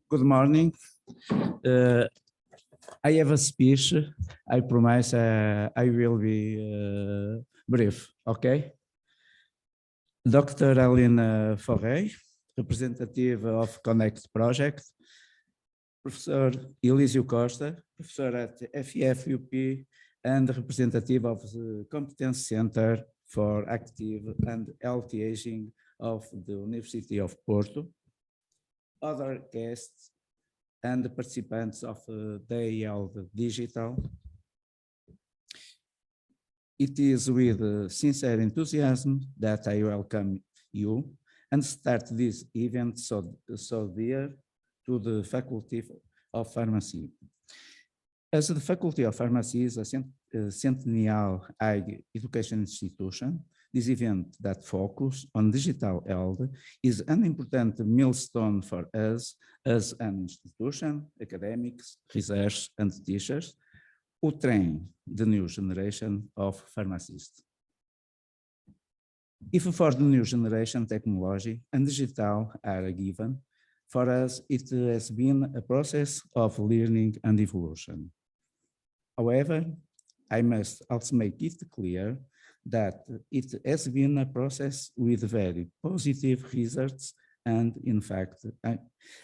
Good morning. I have a speech. I promise I will be brief, okay? Dr. Alina Forray, representative of Connect Project, Professor Elísio Costa, professor at FEFUP, and representative of the Competence Center for Active and Healthy Aging of the University of Porto, other guests, and the participants of the eHealth Digital. It is with sincere enthusiasm that I welcome you and start this event so dear to the Faculty of Pharmacy. As the Faculty of Pharmacy is a centennial higher education institution, this event that focuses on digital health is an important milestone for us as an institution, academics, research, and teachers who train the new generation of pharmacists. If for the new generation, technology and digital are a given, for us it has been a process of learning and evolution. However, I must also make it clear that it has been a process with very positive results, and in fact,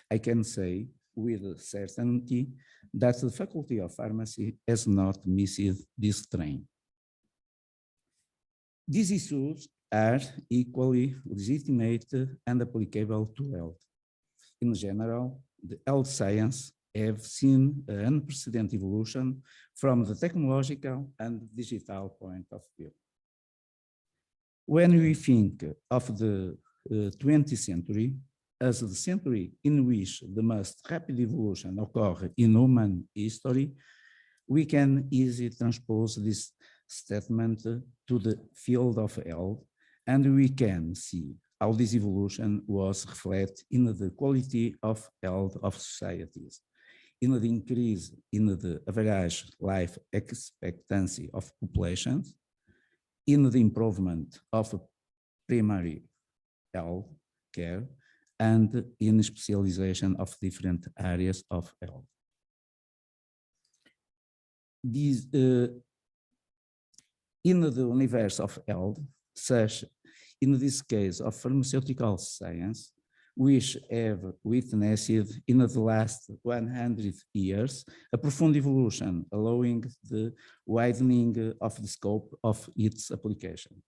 I can say with certainty that the Faculty of Pharmacy has not missed this train. These issues are equally legitimate and applicable to health. In general, the health science have seen an unprecedented evolution from the technological and digital point of view. When we think of the 20th century as the century in which the most rapid evolution occurred in human history, we can easily transpose this statement to the field of health, and we can see how this evolution was reflected in the quality of health of societies, in the increase in the average life expectancy of populations, in the improvement of primary health care, and in specialization of different areas of health. These, in the universe of health, such in this case of pharmaceutical science, which have witnessed in the last 100 years a profound evolution, allowing the widening of the scope of its application,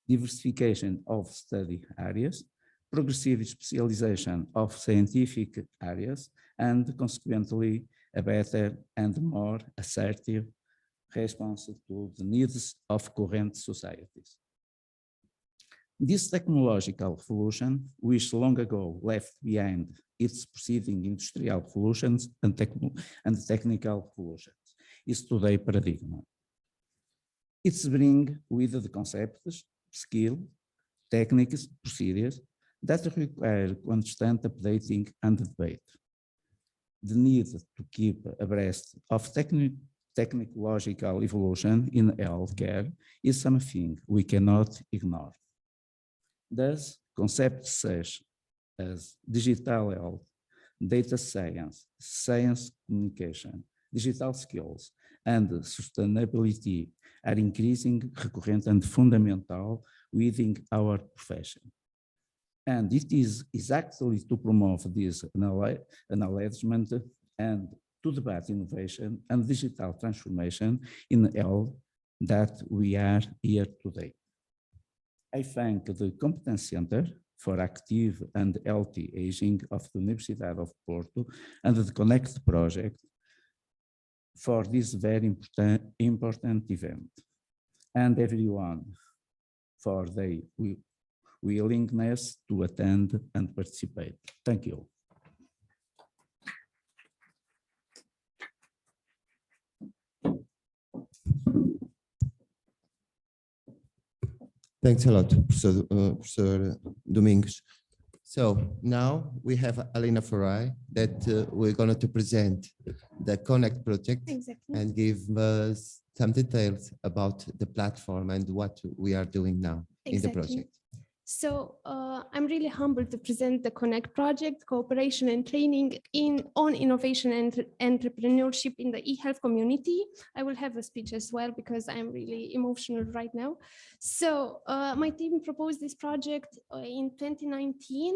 diversification of study areas, progressive specialization of scientific areas, and consequently a better and more assertive response to the needs of current societies. This technological revolution, which long ago left behind its preceding industrial revolutions and technical revolutions, is today paradigm. It's bring with the concepts, skill, techniques, procedures that require constant updating and debate. The need to keep abreast of technological evolution in healthcare is something we cannot ignore. Thus, concepts such as digital health, data science, science communication, digital skills, and sustainability are increasingly recurrent and fundamental within our profession. And it is exactly to promote this acknowledgement and to debate innovation and digital transformation in health that we are here today. I thank the Competence Center for Active and Healthy Aging of the University of Porto and the Connect Project for this very important event, and everyone for their willingness to attend and participate. Thank you. Thanks a lot, Professor Domingos. So now we have Alina Forray that we're going to present the Connect project and give us some details about the platform and what we are doing now in the project. So I'm really humbled to present the Connect project, cooperation and training on innovation and entrepreneurship in the eHealth community. I will have a speech as well because I'm really emotional right now. So my team proposed this project in 2019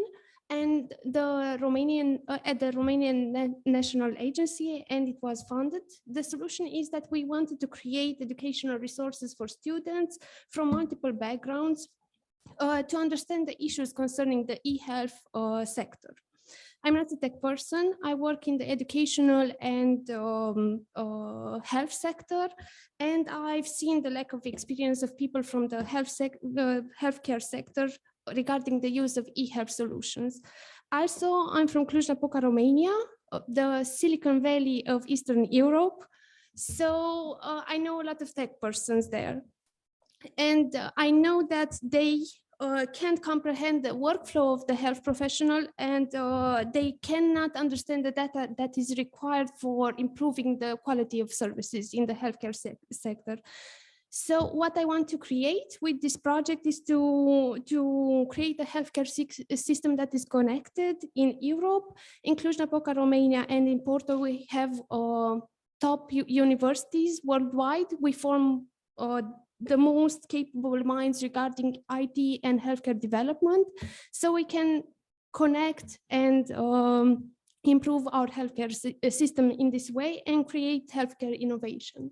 and the Romanian at the Romanian National Agency, and it was funded. The solution is that we wanted to create educational resources for students from multiple backgrounds to understand the issues concerning the eHealth sector. I'm not a tech person. I work in the educational and health sector, and I've seen the lack of experience of people from the healthcare sector regarding the use of eHealth solutions. Also, I'm from Cluj-Napoca, Romania, the Silicon Valley of Eastern Europe. So I know a lot of tech persons there. And I know that they can't comprehend the workflow of the health professional, and they cannot understand the data that is required for improving the quality of services in the healthcare sector. So what I want to create with this project is to create a healthcare system that is connected in Europe. In Cluj-Napoca, Romania, and in Porto, we have top universities worldwide. We form the most capable minds regarding IT and healthcare development, so we can connect and improve our healthcare system in this way and create healthcare innovation.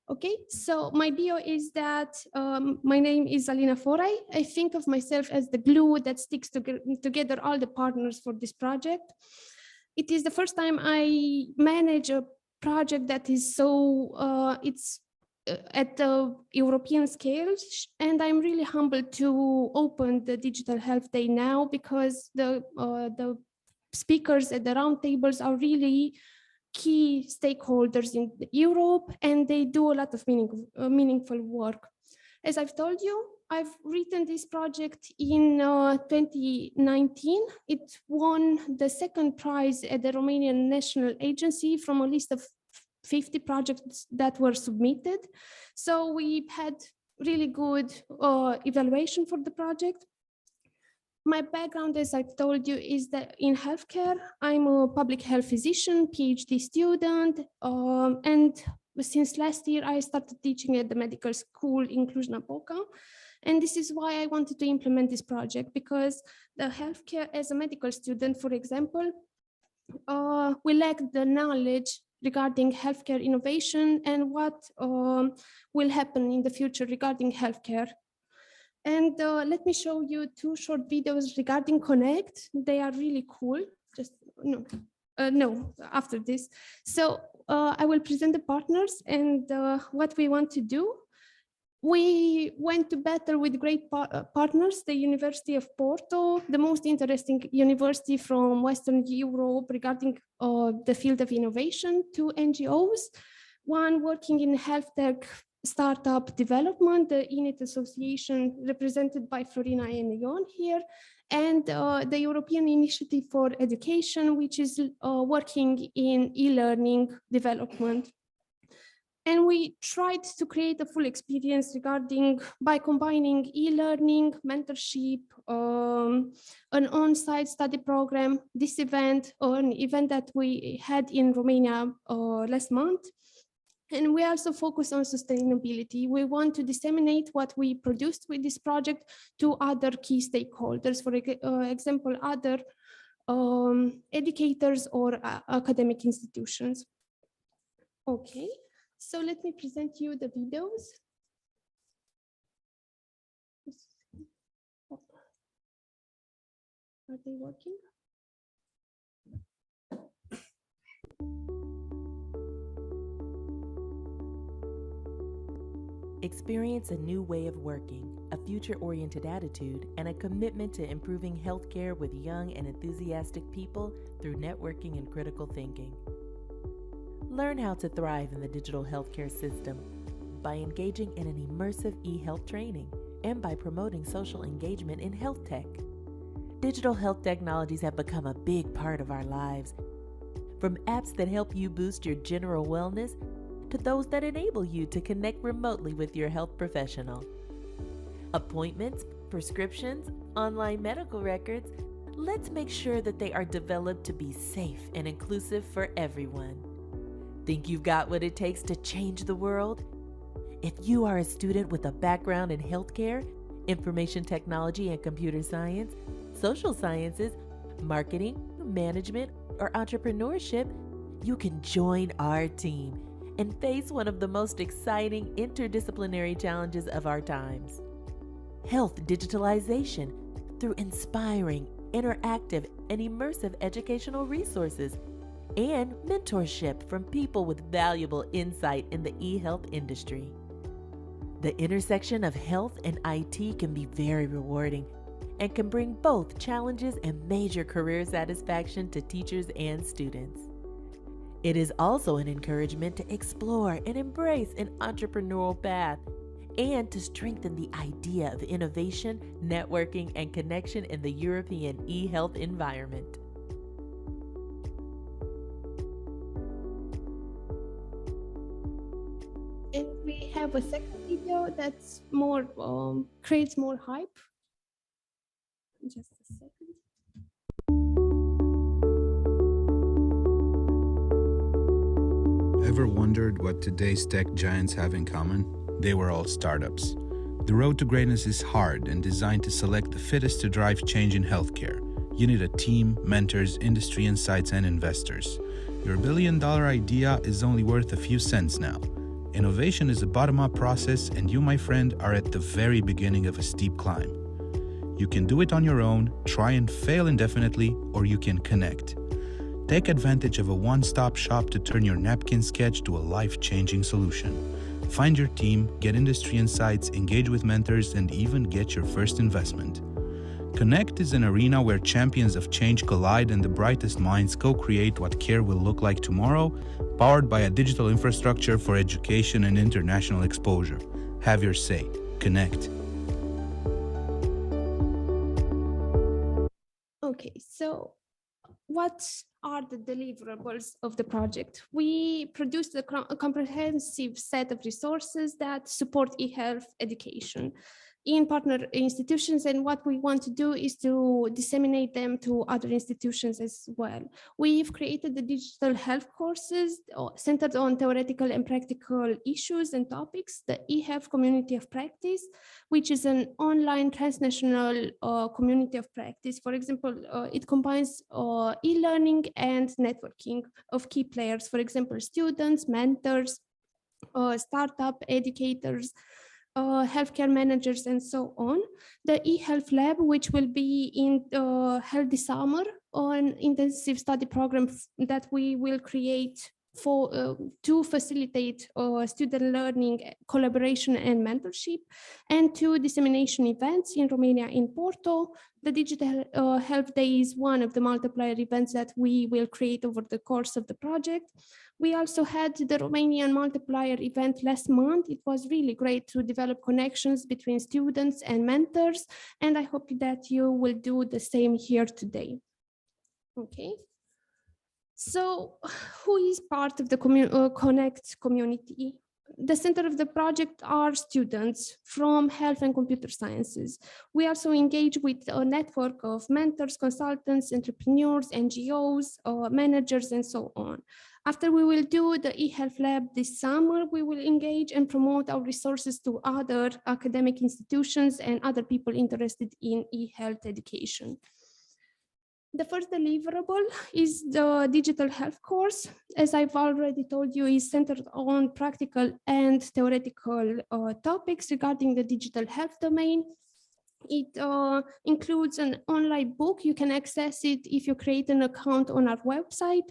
Okay, so my bio is that my name is Alina Forray. I think of myself as the glue that sticks together all the partners for this project. It is the first time I manage a project that is so, it's at the European scale, and I'm really humbled to open the Digital Health Day now because the speakers at the roundtables are really key stakeholders in Europe, and they do a lot of meaningful work. As I've told you, I've written this project in 2019. It won the second prize at the Romanian National Agency from a list of 50 projects that were submitted. So we had really good evaluation for the project. My background, as I've told you, is that in healthcare, I'm a public health physician, PhD student, and since last year, I started teaching at the medical school in Cluj-Napoca. And this is why I wanted to implement this project, because the healthcare as a medical student, for example, we lack the knowledge regarding healthcare innovation and what will happen in the future regarding healthcare. And let me show you two short videos regarding Connect. They are really cool. Just no, after this. So I will present the partners and what we want to do. We went to battle with great partners, the University of Porto, the most interesting university from Western Europe regarding the field of innovation, two NGOs, one working in health tech startup development, the INIT Association represented by Florina and Ion here, and the European Initiative for Education, which is working in e-learning development. And we tried to create a full experience by combining e-learning, mentorship, an on-site study program, this event, or an event that we had in Romania last month. And we also focus on sustainability. We want to disseminate what we produced with this project to other key stakeholders, for example, other educators or academic institutions. Okay, so let me present you the videos. Are they working? Experience a new way of working, a future-oriented attitude, and a commitment to improving healthcare with young and enthusiastic people through networking and critical thinking. Learn how to thrive in the digital healthcare system by engaging in an immersive eHealth training and by promoting social engagement in health tech. Digital health technologies have become a big part of our lives, from apps that help you boost your general wellness to those that enable you to connect remotely with your health professional. Appointments, prescriptions, online medical records, let's make sure that they are developed to be safe and inclusive for everyone. Think you've got what it takes to change the world? If you are a student with a background in healthcare, information technology and computer science, social sciences, marketing, management, or entrepreneurship, you can join our team and face one of the most exciting interdisciplinary challenges of our times: health digitalization through inspiring, interactive, and immersive educational resources, and mentorship from people with valuable insight in the e-health industry. The intersection of health and IT can be very rewarding and can bring both challenges and major career satisfaction to teachers and students. It is also an encouragement to explore and embrace an entrepreneurial path and to strengthen the idea of innovation, networking, and connection in the European e-health environment. And we have a second video that's more, creates more hype. Just a second. Ever wondered what today's tech giants have in common? They were all startups. The road to greatness is hard and designed to select the fittest to drive change in healthcare. You need a team, mentors, industry insights, and investors. Your billion-dollar idea is only worth a few cents now. Innovation is a bottom-up process, and you, my friend, are at the very beginning of a steep climb. You can do it on your own, try and fail indefinitely, or you can connect. Take advantage of a one-stop shop to turn your napkin sketch to a life-changing solution. Find your team, get industry insights, engage with mentors, and even get your first investment. Connect is an arena where champions of change collide and the brightest minds co-create what care will look like tomorrow, powered by a digital infrastructure for education and international exposure. Have your say. Connect. Okay, so what are the deliverables of the project? We produced a comprehensive set of resources that support e-health education in partner institutions, and what we want to do is to disseminate them to other institutions as well. We've created the digital health courses centered on theoretical and practical issues and topics, the eHealth Community of Practice, which is an online transnational community of practice. For example, it combines e-learning and networking of key players, for example, students, mentors, startup educators, healthcare managers, and so on. The eHealth Lab, which will be held this summer, an intensive study program that we will create for to facilitate student learning, collaboration, and mentorship, and 2 dissemination events in Romania, in Porto. The Digital Health Day is one of the multiplier events that we will create over the course of the project. We also had the Romanian multiplier event last month. It was really great to develop connections between students and mentors, and I hope that you will do the same here today. Okay. So who is part of the Connect community? The center of the project are students from health and computer sciences. We also engage with a network of mentors, consultants, entrepreneurs, NGOs, managers, and so on. After we will do the eHealth Lab this summer, we will engage and promote our resources to other academic institutions and other people interested in eHealth education. The first deliverable is the digital health course. As I've already told you, is centered on practical and theoretical topics regarding the digital health domain. It includes an online book. You can access it if you create an account on our website.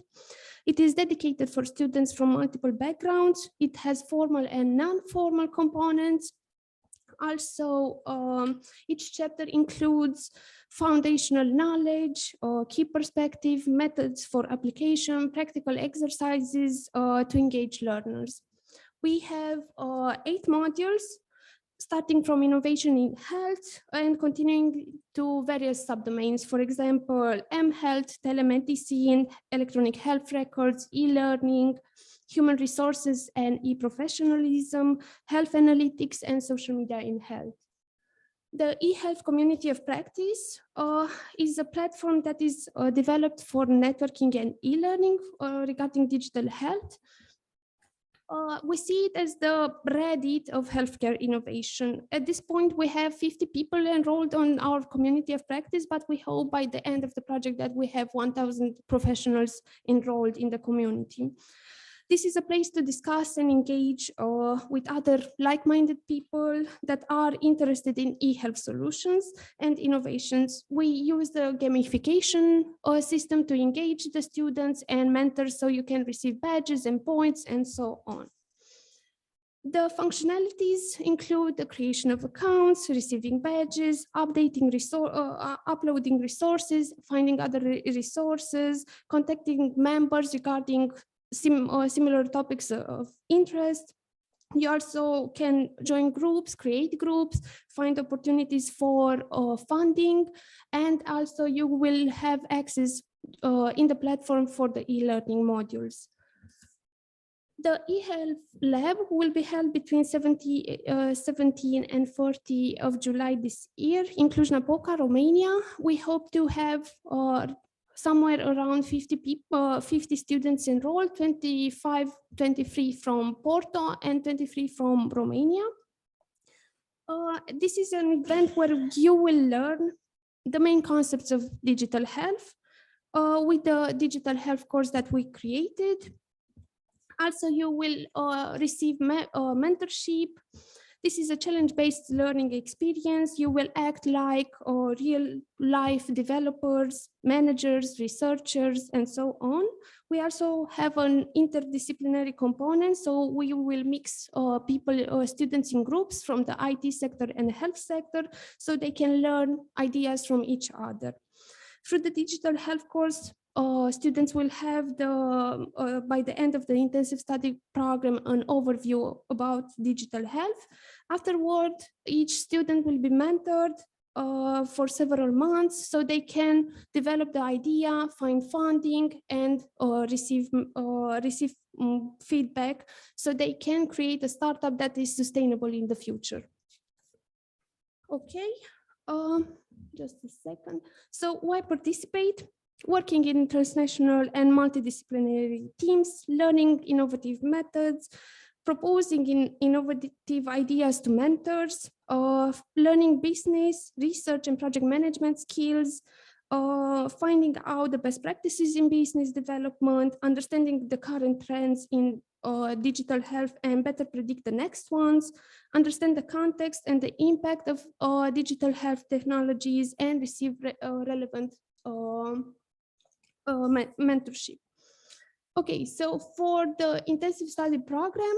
It is dedicated for students from multiple backgrounds. It has formal and non-formal components. Also, each chapter includes foundational knowledge, key perspective, methods for application, practical exercises to engage learners. We have 8 modules, starting from innovation in health and continuing to various subdomains. For example, mHealth, telemedicine, electronic health records, e-learning, human resources and e-professionalism, health analytics, and social media in health. The eHealth community of practice is a platform that is developed for networking and e-learning regarding digital health. We see it as the Reddit of healthcare innovation. At this point, we have 50 people enrolled on our community of practice, but we hope by the end of the project that we have 1,000 professionals enrolled in the community. This is a place to discuss and engage with other like-minded people that are interested in e-health solutions and innovations. We use the gamification system to engage the students and mentors so you can receive badges and points and so on. The functionalities include the creation of accounts, receiving badges, updating uploading resources, finding other resources, contacting members regarding similar topics of interest. You also can join groups, create groups, find opportunities for funding, and also you will have access in the platform for the e-learning modules. The eHealth Lab will be held between 17 and 40 of July this year in Cluj-Napoca, Romania. We hope to have somewhere around 50 people, 50 students enrolled, 23 from Porto and 23 from Romania. This is an event where you will learn the main concepts of digital health with the digital health course that we created. Also, you will receive mentorship. This is a challenge-based learning experience. You will act like real-life developers, managers, researchers, and so on. We also have an interdisciplinary component, so we will mix students in groups from the IT sector and the health sector, so they can learn ideas from each other. Through the digital health course, students will have by the end of the intensive study program an overview about digital health. Afterward, each student will be mentored for several months so they can develop the idea, find funding, and receive feedback so they can create a startup that is sustainable in the future. Okay, just a second. So why participate? Working in transnational and multidisciplinary teams, learning innovative methods, proposing innovative ideas to mentors, learning business, research and project management skills, finding out the best practices in business development, understanding the current trends in digital health and better predict the next ones, understand the context and the impact of digital health technologies, and receive relevant mentorship. Okay, so for the intensive study program,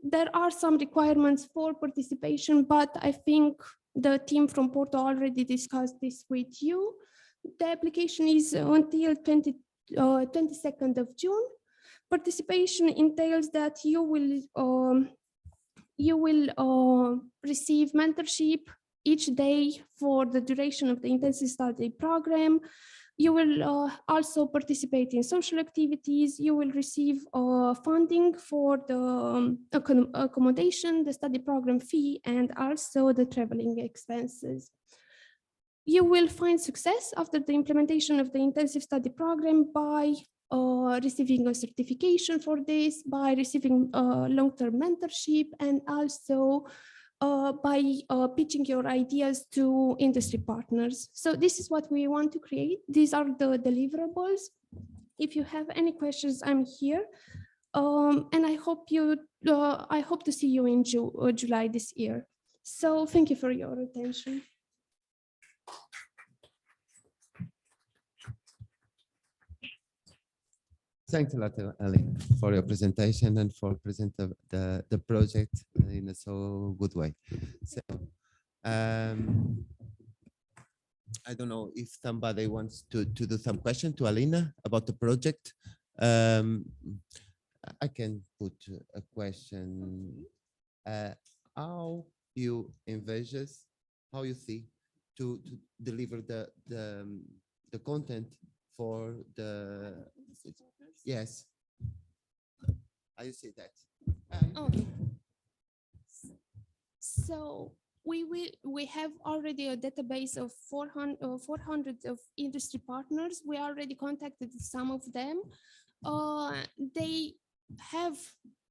there are some requirements for participation, but I think the team from Porto already discussed this with you. The application is until 22nd of June. Participation entails that you will receive mentorship each day for the duration of the intensive study program. You will also participate in social activities. You will receive funding for the accommodation, the study program fee, and also the traveling expenses. You will find success after the implementation of the intensive study program by receiving a certification for this, by receiving long-term mentorship, and also by pitching your ideas to industry partners. So this is what we want to create. These are the deliverables. If you have any questions, I'm here. And I hope to see you in July this year. So thank you for your attention. Thanks a lot, Alina, for your presentation and for presenting the project in a so good way. So, I don't know if somebody wants to do some question to Alina about the project. I can put a question. How you envision, how you see to deliver the content for the. Yes. I see that. Okay. So we have already a database of 400 of industry partners. We already contacted some of them. They have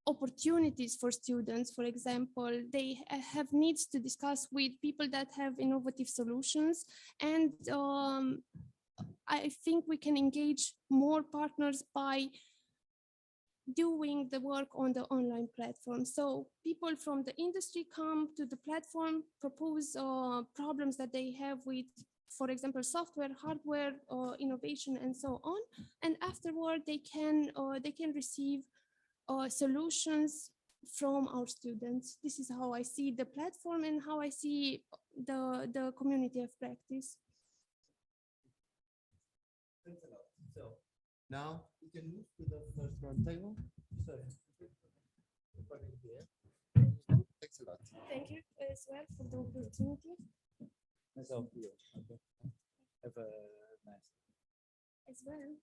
opportunities for students. For example, they have needs to discuss with people that have innovative solutions, and I think we can engage more partners by doing the work on the online platform. So people from the industry come to the platform, propose problems that they have with, for example, software, hardware, innovation, and so on. And afterward, they can receive solutions from our students. This is how I see the platform and how I see the community of practice. Thanks a lot. So now we can move to the first roundtable. Thanks a lot. Thank you as well for the opportunity. Myself, okay. Have a nice As well.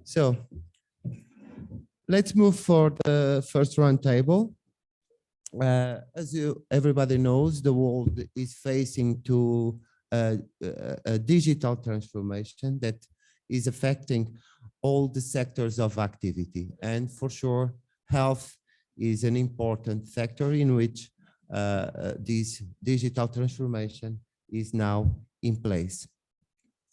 So let's move for the first roundtable. As everybody knows, the world is facing to a digital transformation that is affecting all the sectors of activity. And for sure, health is an important sector in which this digital transformation is now in place.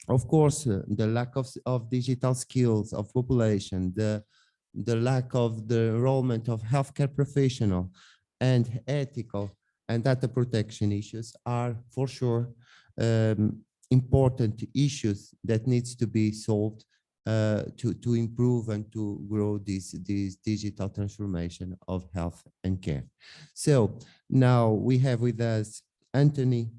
Of course, the lack of digital skills of population, the lack of the enrollment of healthcare professional, and ethical and data protection issues are for sure important issues that needs to be solved to improve and to grow this digital transformation of health and care. So now we have with us Anthony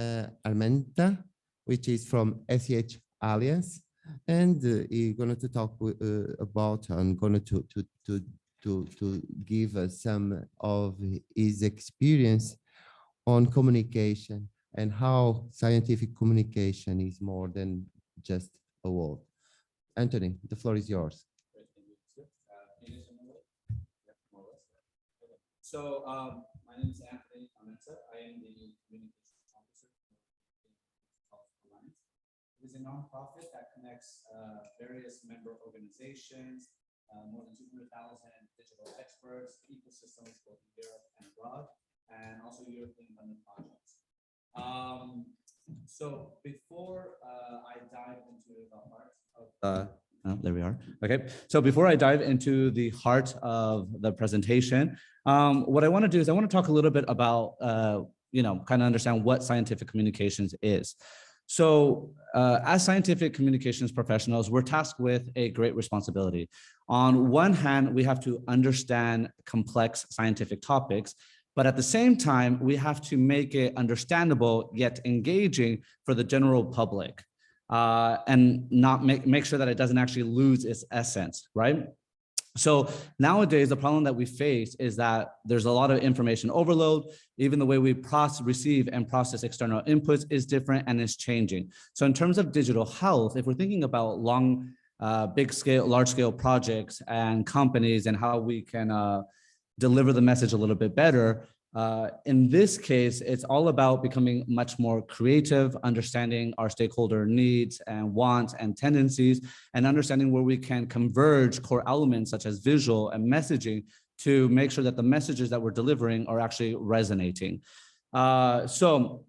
Armenta, which is from SEH Alliance, and he's going to talk about and going to give us some of his experience on communication and how scientific communication is more than just a word. Anthony, the floor is yours. So my name is Anthony Armenta. I am the communications officer of Alliance. It is a nonprofit that connects various member organizations, more than 200,000 digital experts, ecosystems both in Europe and abroad, and also European funded projects. So before I dive into the heart of there we are. Okay, so before I dive into the heart of the presentation, what I want to do is I want to talk a little bit about, kind of understand what scientific communications is. So as scientific communications professionals, we're tasked with a great responsibility. On one hand, we have to understand complex scientific topics, but at the same time, we have to make it understandable yet engaging for the general public, and not make sure that it doesn't actually lose its essence, right? So nowadays, the problem that we face is that there's a lot of information overload. Even the way we receive and process external inputs is different and is changing. So in terms of digital health, if we're thinking about large scale projects and companies and how we can deliver the message a little bit better, in this case, it's all about becoming much more creative, understanding our stakeholder needs and wants and tendencies, and understanding where we can converge core elements such as visual and messaging to make sure that the messages that we're delivering are actually resonating. So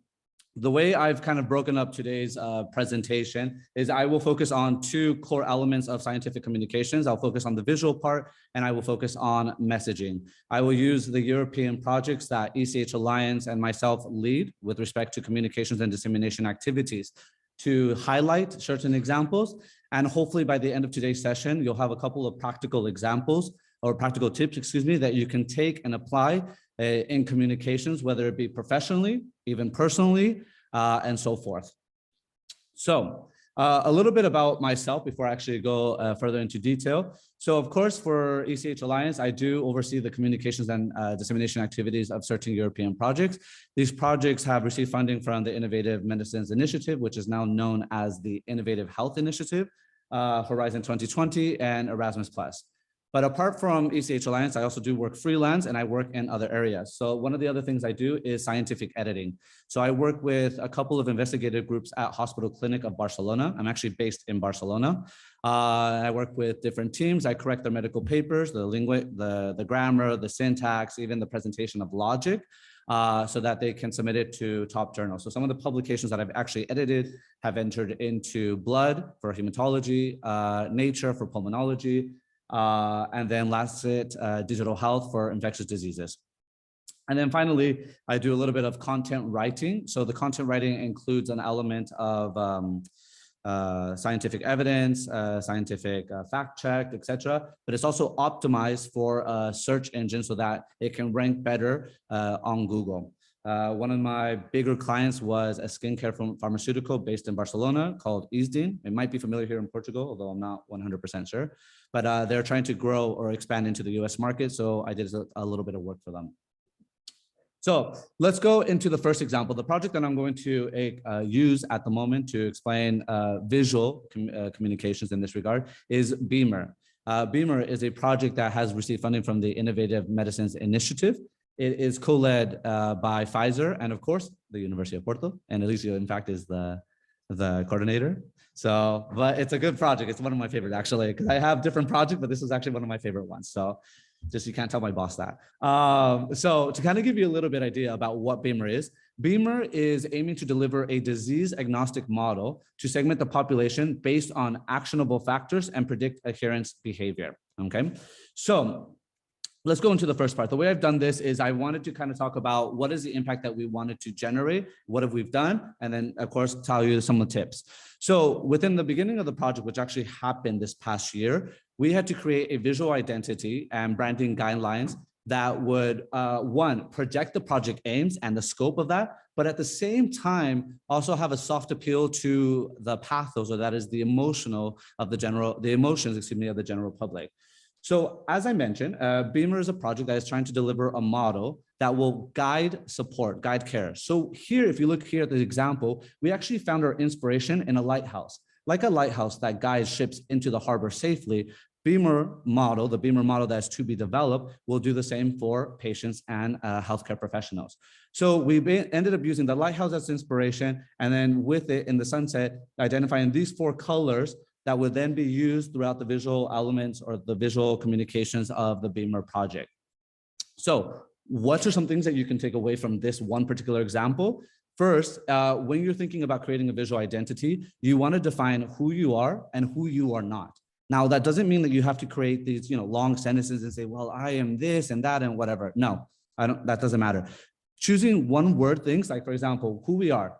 the way I've kind of broken up today's presentation is I will focus on two core elements of scientific communications. I'll focus on the visual part and I will focus on messaging. I will use the European projects that ECH Alliance and myself lead with respect to communications and dissemination activities to highlight certain examples. And hopefully by the end of today's session, you'll have a couple of practical examples or practical tips, excuse me, that you can take and apply in communications, whether it be professionally, even personally, and so forth. So a little bit about myself before I actually go further into detail. So of course, for ECH Alliance, I do oversee the communications and dissemination activities of certain European projects. These projects have received funding from the Innovative Medicines Initiative, which is now known as the Innovative Health Initiative, Horizon 2020, and Erasmus+. But apart from ECH Alliance, I also do work freelance and I work in other areas. So one of the other things I do is scientific editing. So I work with a couple of investigative groups at Hospital Clinic of Barcelona. I'm actually based in Barcelona. I work with different teams. I correct their medical papers, the grammar, the syntax, even the presentation of logic, so that they can submit it to top journals. So some of the publications that I've actually edited have entered into Blood for hematology, Nature for pulmonology, and then Lancet Digital Health for infectious diseases. And then finally, I do a little bit of content writing. So the content writing includes an element of scientific evidence, scientific fact check, etc. But it's also optimized for a search engine so that it can rank better on Google. One of my bigger clients was a skincare pharmaceutical based in Barcelona called Isdin. It might be familiar here in Portugal, although I'm not 100% sure. But they're trying to grow or expand into the US market. So I did a little bit of work for them. So let's go into the first example. The project that I'm going to use at the moment to explain visual communications in this regard is Beamer. Beamer is a project that has received funding from the Innovative Medicines Initiative. It is co-led by Pfizer and of course the University of Porto, and Alicia in fact is the coordinator. So, but it's a good project. It's one of my favorite actually, because I have different projects, but this is actually one of my favorite ones. So just, you can't tell my boss that. So to kind of give you a little bit idea about what Beamer is aiming to deliver a disease agnostic model to segment the population based on actionable factors and predict adherence behavior. Okay. So let's go into the first part. The way I've done this is I wanted to kind of talk about what is the impact that we wanted to generate, what have we done, and then of course tell you some of the tips. So within the beginning of the project, which actually happened this past year, we had to create a visual identity and branding guidelines that would, one, project the project aims and the scope of that, but at the same time, also have a soft appeal to the pathos, or that is the emotions of the general public. So as I mentioned, Beamer is a project that is trying to deliver a model that will guide care. So here, if you look here at the example, we actually found our inspiration in a lighthouse. Like a lighthouse that guides ships into the harbor safely, the Beamer model that is to be developed will do the same for patients and healthcare professionals. So we ended up using the lighthouse as inspiration, and then with it in the sunset, identifying these 4 colors that would then be used throughout the visual elements or the visual communications of the Beamer project. So what are some things that you can take away from this one particular example? First, when you're thinking about creating a visual identity, you want to define who you are and who you are not. Now, that doesn't mean that you have to create these, long sentences and say, well, I am this and that and whatever. No, that doesn't matter. Choosing one word things like, for example, who we are,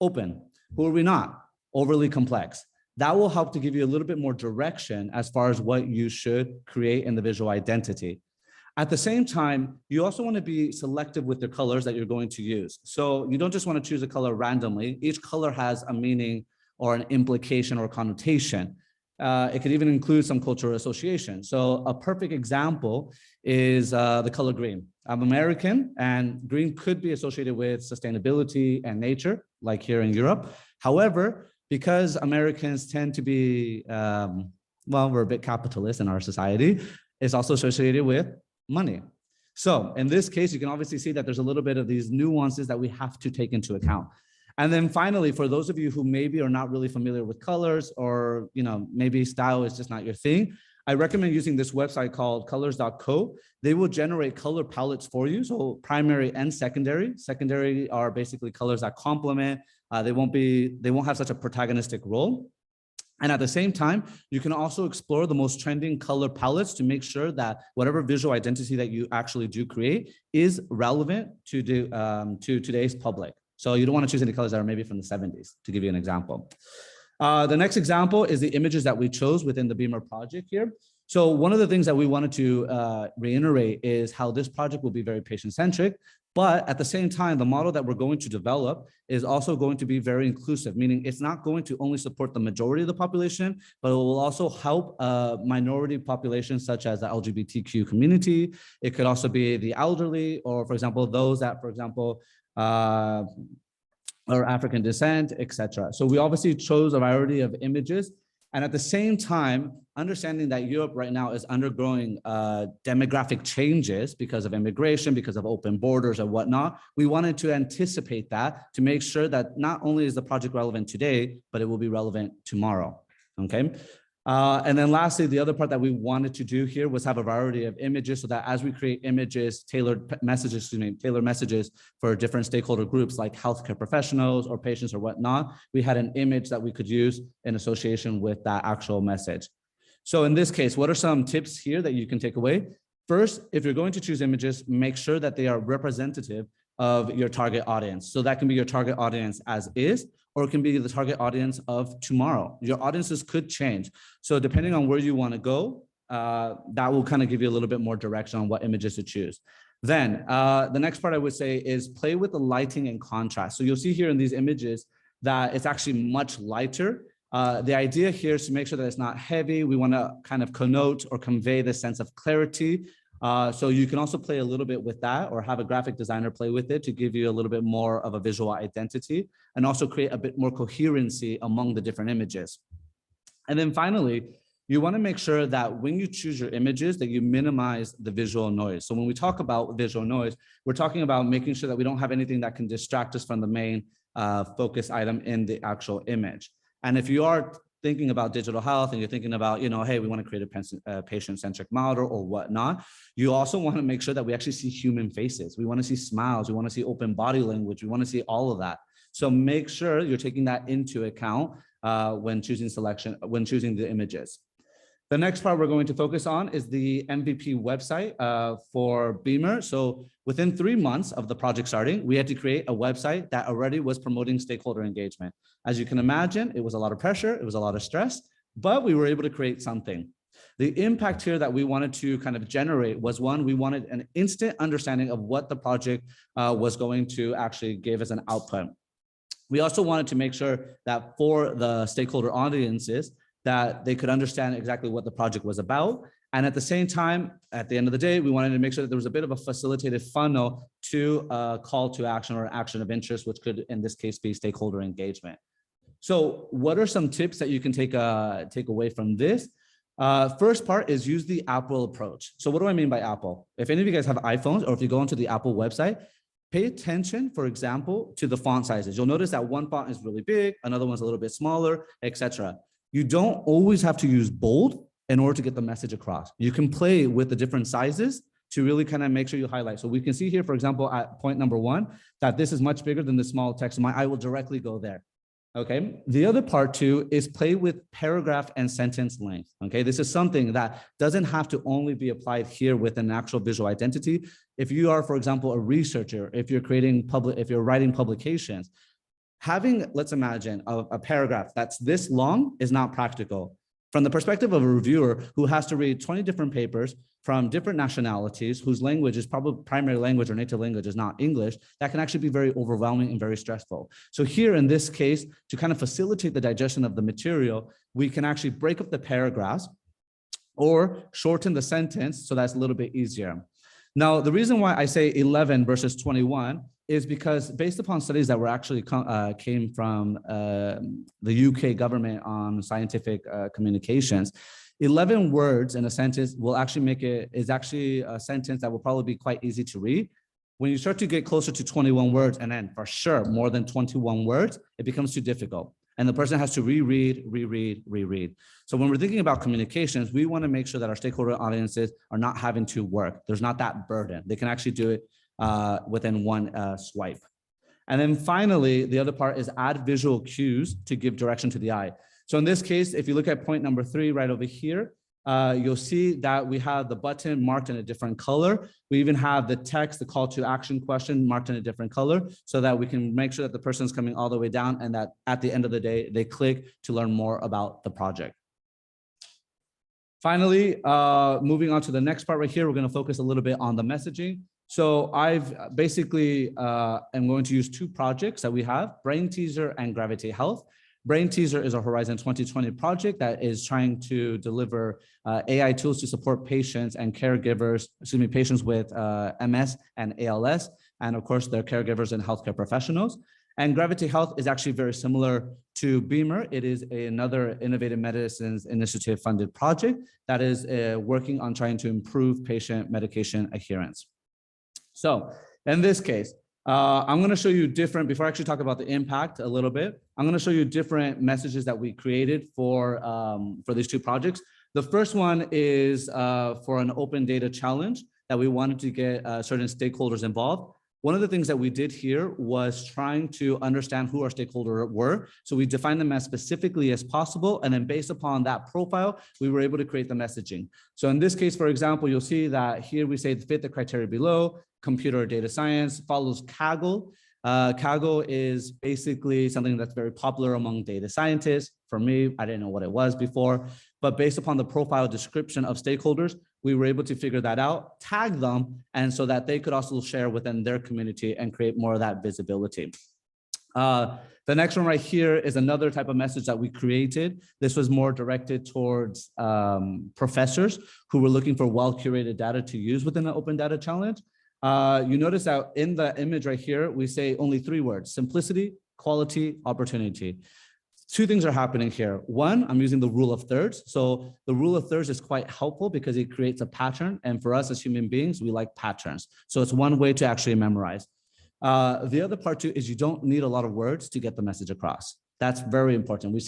open. Who are we not? Overly complex. That will help to give you a little bit more direction as far as what you should create in the visual identity. At the same time, you also want to be selective with the colors that you're going to use. So you don't just want to choose a color randomly. Each color has a meaning or an implication or connotation. It could even include some cultural association. So a perfect example is the color green. I'm American, and green could be associated with sustainability and nature, like here in Europe. However, because Americans tend to be, we're a bit capitalist in our society, it's also associated with money. So in this case, you can obviously see that there's a little bit of these nuances that we have to take into account. And then finally, for those of you who maybe are not really familiar with colors, or maybe style is just not your thing, I recommend using this website called colors.co. They will generate color palettes for you. So primary and secondary. Secondary are basically colors that complement. They won't have such a protagonistic role. And at the same time, you can also explore the most trending color palettes to make sure that whatever visual identity that you actually do create is relevant to today's public. So you don't want to choose any colors that are maybe from the 70s, to give you an example. The next example is the images that we chose within the Beamer project here. So one of the things that we wanted to reiterate is how this project will be very patient-centric, but at the same time, the model that we're going to develop is also going to be very inclusive, meaning it's not going to only support the majority of the population, but it will also help minority populations such as the LGBTQ community. It could also be the elderly, or for example, those that, for example, are African descent, etc. So we obviously chose a variety of images. And at the same time, understanding that Europe right now is undergoing demographic changes because of immigration, because of open borders and whatnot, we wanted to anticipate that to make sure that not only is the project relevant today, but it will be relevant tomorrow, okay? And then lastly, the other part that we wanted to do here was have a variety of images so that as we create images, tailored messages for different stakeholder groups like healthcare professionals or patients or whatnot, we had an image that we could use in association with that actual message. So in this case, what are some tips here that you can take away? First, if you're going to choose images, make sure that they are representative of your target audience. So that can be your target audience as is, or it can be the target audience of tomorrow. Your audiences could change. So depending on where you want to go, that will kind of give you a little bit more direction on what images to choose. Then the next part I would say is play with the lighting and contrast. So you'll see here in these images that it's actually much lighter. The idea here is to make sure that it's not heavy. We want to kind of connote or convey the sense of clarity. So you can also play a little bit with that or have a graphic designer play with it to give you a little bit more of a visual identity and also create a bit more coherency among the different images. And then finally, you want to make sure that when you choose your images that you minimize the visual noise. So when we talk about visual noise, we're talking about making sure that we don't have anything that can distract us from the main focus item in the actual image. And if you are thinking about digital health and you're thinking about, hey, we want to create a patient-centric model or whatnot, you also want to make sure that we actually see human faces. We want to see smiles. We want to see open body language. We want to see all of that. So make sure you're taking that into account when choosing the images. The next part we're going to focus on is the MVP website for Beamer. So within 3 months of the project starting, we had to create a website that already was promoting stakeholder engagement. As you can imagine, it was a lot of pressure, it was a lot of stress, but we were able to create something. The impact here that we wanted to kind of generate was one, we wanted an instant understanding of what the project was going to actually give as an output. We also wanted to make sure that for the stakeholder audiences, that they could understand exactly what the project was about. And at the same time, at the end of the day, we wanted to make sure that there was a bit of a facilitated funnel to a call to action or action of interest, which could, in this case, be stakeholder engagement. So what are some tips that you can take away from this? First part is use the Apple approach. So what do I mean by Apple? If any of you guys have iPhones or if you go onto the Apple website, pay attention, for example, to the font sizes. You'll notice that one font is really big, another one's a little bit smaller, etc. You don't always have to use bold in order to get the message across. You can play with the different sizes to really kind of make sure you highlight. So we can see here, for example, at point number 1, that this is much bigger than the small text. So my eye will directly go there. Okay. The other part too is play with paragraph and sentence length. Okay. This is something that doesn't have to only be applied here with an actual visual identity. If you are, for example, a researcher, if you're writing publications, having, let's imagine, a paragraph that's this long is not practical. From the perspective of a reviewer who has to read 20 different papers from different nationalities, whose language is probably primary language or native language is not English, that can actually be very overwhelming and very stressful. So here in this case, to kind of facilitate the digestion of the material, we can actually break up the paragraphs or shorten the sentence so that's a little bit easier. Now, the reason why I say 11 versus 21 is because based upon studies that were actually came from the UK government on scientific communications, 11 words in a sentence will actually is actually a sentence that will probably be quite easy to read. When you start to get closer to 21 words, and then for sure more than 21 words, it becomes too difficult. And the person has to reread. So when we're thinking about communications, we want to make sure that our stakeholder audiences are not having to work. There's not that burden. They can actually do it within one swipe. And then finally, the other part is add visual cues to give direction to the eye. So in this case, if you look at point number 3 right over here, you'll see that we have the button marked in a different color. We even have the text, the call to action question marked in a different color so that we can make sure that the person's coming all the way down and that at the end of the day, they click to learn more about the project. Finally, moving on to the next part right here, we're going to focus a little bit on the messaging. So I've basically am going to use 2 projects that we have, Brain Teaser and Gravitate Health. Brain Teaser is a Horizon 2020 project that is trying to deliver AI tools to support patients and caregivers, patients with MS and ALS, and of course, their caregivers and healthcare professionals. And Gravitate Health is actually very similar to Beamer. It is another Innovative Medicines Initiative funded project that is working on trying to improve patient medication adherence. So in this case, I'm going to show you different, before I actually talk about the impact a little bit, I'm going to show you different messages that we created for these 2 projects. The first one is for an open data challenge that we wanted to get certain stakeholders involved. One of the things that we did here was trying to understand who our stakeholders were. So we defined them as specifically as possible. And then based upon that profile, we were able to create the messaging. So in this case, for example, you'll see that here we say fit the criteria below, computer or data science, follows Kaggle. Kaggle is basically something that's very popular among data scientists. For me, I didn't know what it was before, but based upon the profile description of stakeholders, we were able to figure that out, tag them, and so that they could also share within their community and create more of that visibility. The next one right here is another type of message that we created. This was more directed towards professors who were looking for well-curated data to use within the Open Data Challenge. You notice that in the image right here, we say only 3 words: simplicity, quality, opportunity. 2 things are happening here. One, I'm using the rule of thirds. So the rule of thirds is quite helpful because it creates a pattern. And for us as human beings, we like patterns. So it's one way to actually memorize. The other part too is you don't need a lot of words to get the message across. That's very important. We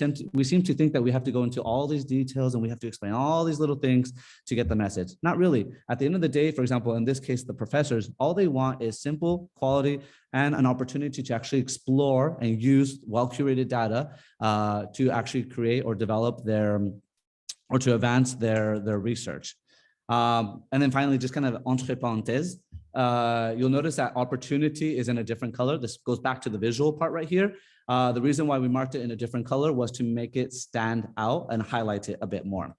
seem to think that we have to go into all these details and we have to explain all these little things to get the message. Not really. At the end of the day, for example, in this case, the professors, all they want is simple, quality, and an opportunity to actually explore and use well-curated data to actually create or develop or to advance their research. And then finally, just kind of entre parenthèses, you'll notice that opportunity is in a different color. This goes back to the visual part right here. The reason why we marked it in a different color was to make it stand out and highlight it a bit more.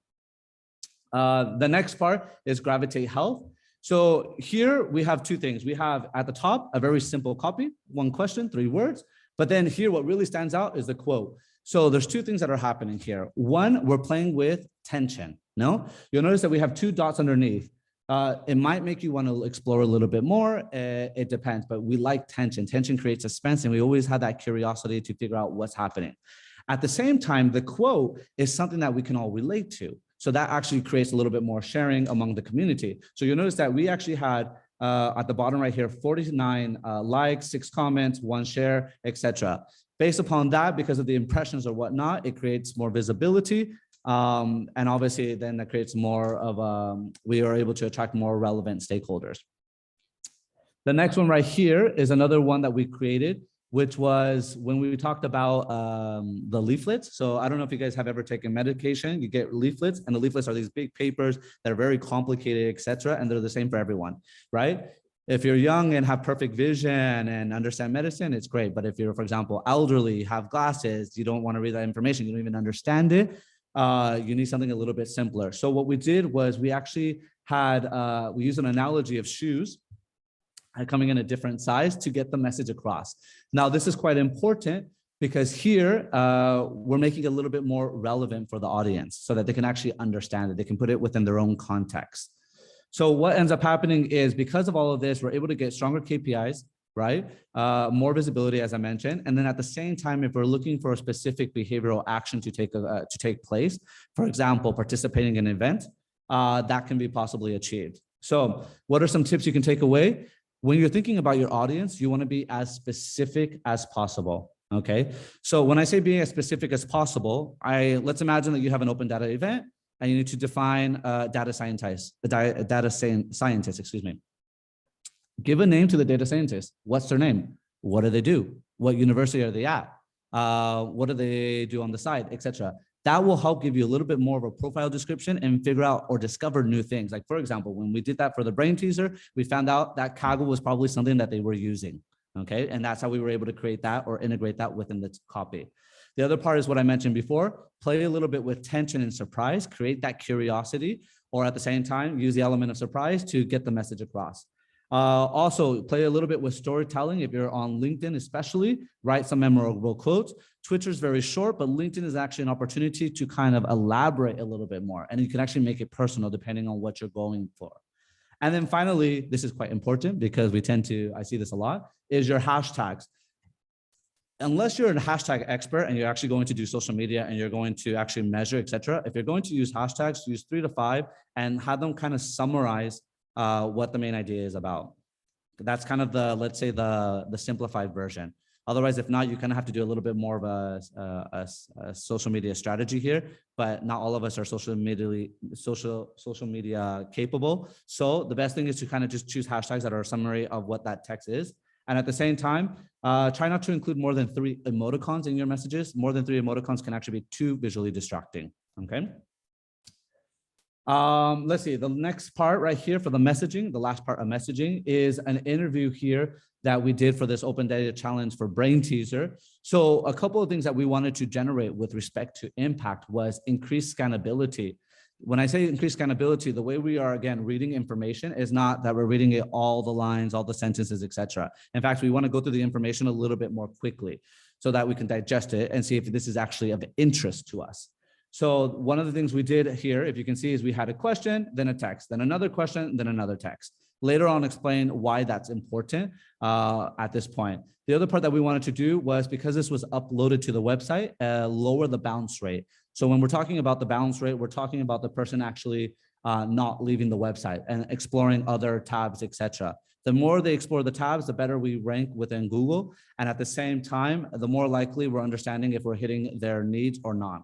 The next part is Gravitate Health. So here we have 2 things. We have at the top, a very simple copy, 1 question, 3 words. But then here, what really stands out is the quote. So there's 2 things that are happening here. One, we're playing with tension. No, you'll notice that we have 2 dots underneath. It might make you want to explore a little bit more. It depends, but we like tension. Tension creates suspense, and we always have that curiosity to figure out what's happening. At the same time, the quote is something that we can all relate to. So that actually creates a little bit more sharing among the community. So you'll notice that we actually had at the bottom right here, 49 likes, 6 comments, 1 share, etc. Based upon that, because of the impressions or whatnot, it creates more visibility. And obviously then that creates more of we are able to attract more relevant stakeholders. The next one right here is another one that we created, which was when we talked about the leaflets. So I don't know if you guys have ever taken medication, you get leaflets, and the leaflets are these big papers that are very complicated, etc. And they're the same for everyone, right? If you're young and have perfect vision and understand medicine, it's great. But if you're, for example, elderly, have glasses, you don't want to read that information, you don't even understand it, you need something a little bit simpler. So what we did was we actually had, we used an analogy of shoes coming in a different size to get the message across. Now, this is quite important because here we're making it a little bit more relevant for the audience so that they can actually understand it. They can put it within their own context. So what ends up happening is because of all of this, we're able to get stronger KPIs, right? More visibility, as I mentioned. And then at the same time, if we're looking for a specific behavioral action to take place, for example, participating in an event, that can be possibly achieved. So what are some tips you can take away? When you're thinking about your audience, you want to be as specific as possible. Okay, so when I say being as specific as possible, let's imagine that you have an open data event and you need to define a data scientist, excuse me. Give a name to the data scientist. What's their name? What do they do? What university are they at? What do they do on the side, etc. That will help give you a little bit more of a profile description and figure out or discover new things. Like, for example, when we did that for the brain teaser, we found out that Kaggle was probably something that they were using. Okay, and that's how we were able to create that or integrate that within the copy. The other part is what I mentioned before, play a little bit with tension and surprise, create that curiosity, or at the same time, use the element of surprise to get the message across. Also, play a little bit with storytelling. If you're on LinkedIn, especially, write some memorable quotes. Twitter is very short, but LinkedIn is actually an opportunity to kind of elaborate a little bit more, and you can actually make it personal depending on what you're going for. And then finally, this is quite important because I see this a lot, is your hashtags. Unless you're a hashtag expert and you're actually going to do social media and you're going to actually measure, etc. If you're going to use hashtags, use 3 to 5 and have them kind of summarize what the main idea is about. That's kind of let's say the simplified version. Otherwise, if not, you kind of have to do a little bit more of a social media strategy here, but not all of us are social media capable. So the best thing is to kind of just choose hashtags that are a summary of what that text is. And at the same time, try not to include more than 3 emoticons in your messages. More than 3 emoticons can actually be too visually distracting, okay? Let's see, the next part right here for the messaging, the last part of messaging is an interview here that we did for this open data challenge for Brain Teaser. So a couple of things that we wanted to generate with respect to impact was increased scannability. When I say increased scannability, the way we are, again, reading information is not that we're reading it all the lines, all the sentences, etc. In fact, we want to go through the information a little bit more quickly so that we can digest it and see if this is actually of interest to us. So one of the things we did here, if you can see, is we had a question, then a text, then another question, then another text. Later on, explain why that's important at this point. The other part that we wanted to do was, because this was uploaded to the website, lower the bounce rate. So when we're talking about the bounce rate, we're talking about the person actually not leaving the website and exploring other tabs, etc. The more they explore the tabs, the better we rank within Google. And at the same time, the more likely we're understanding if we're hitting their needs or not.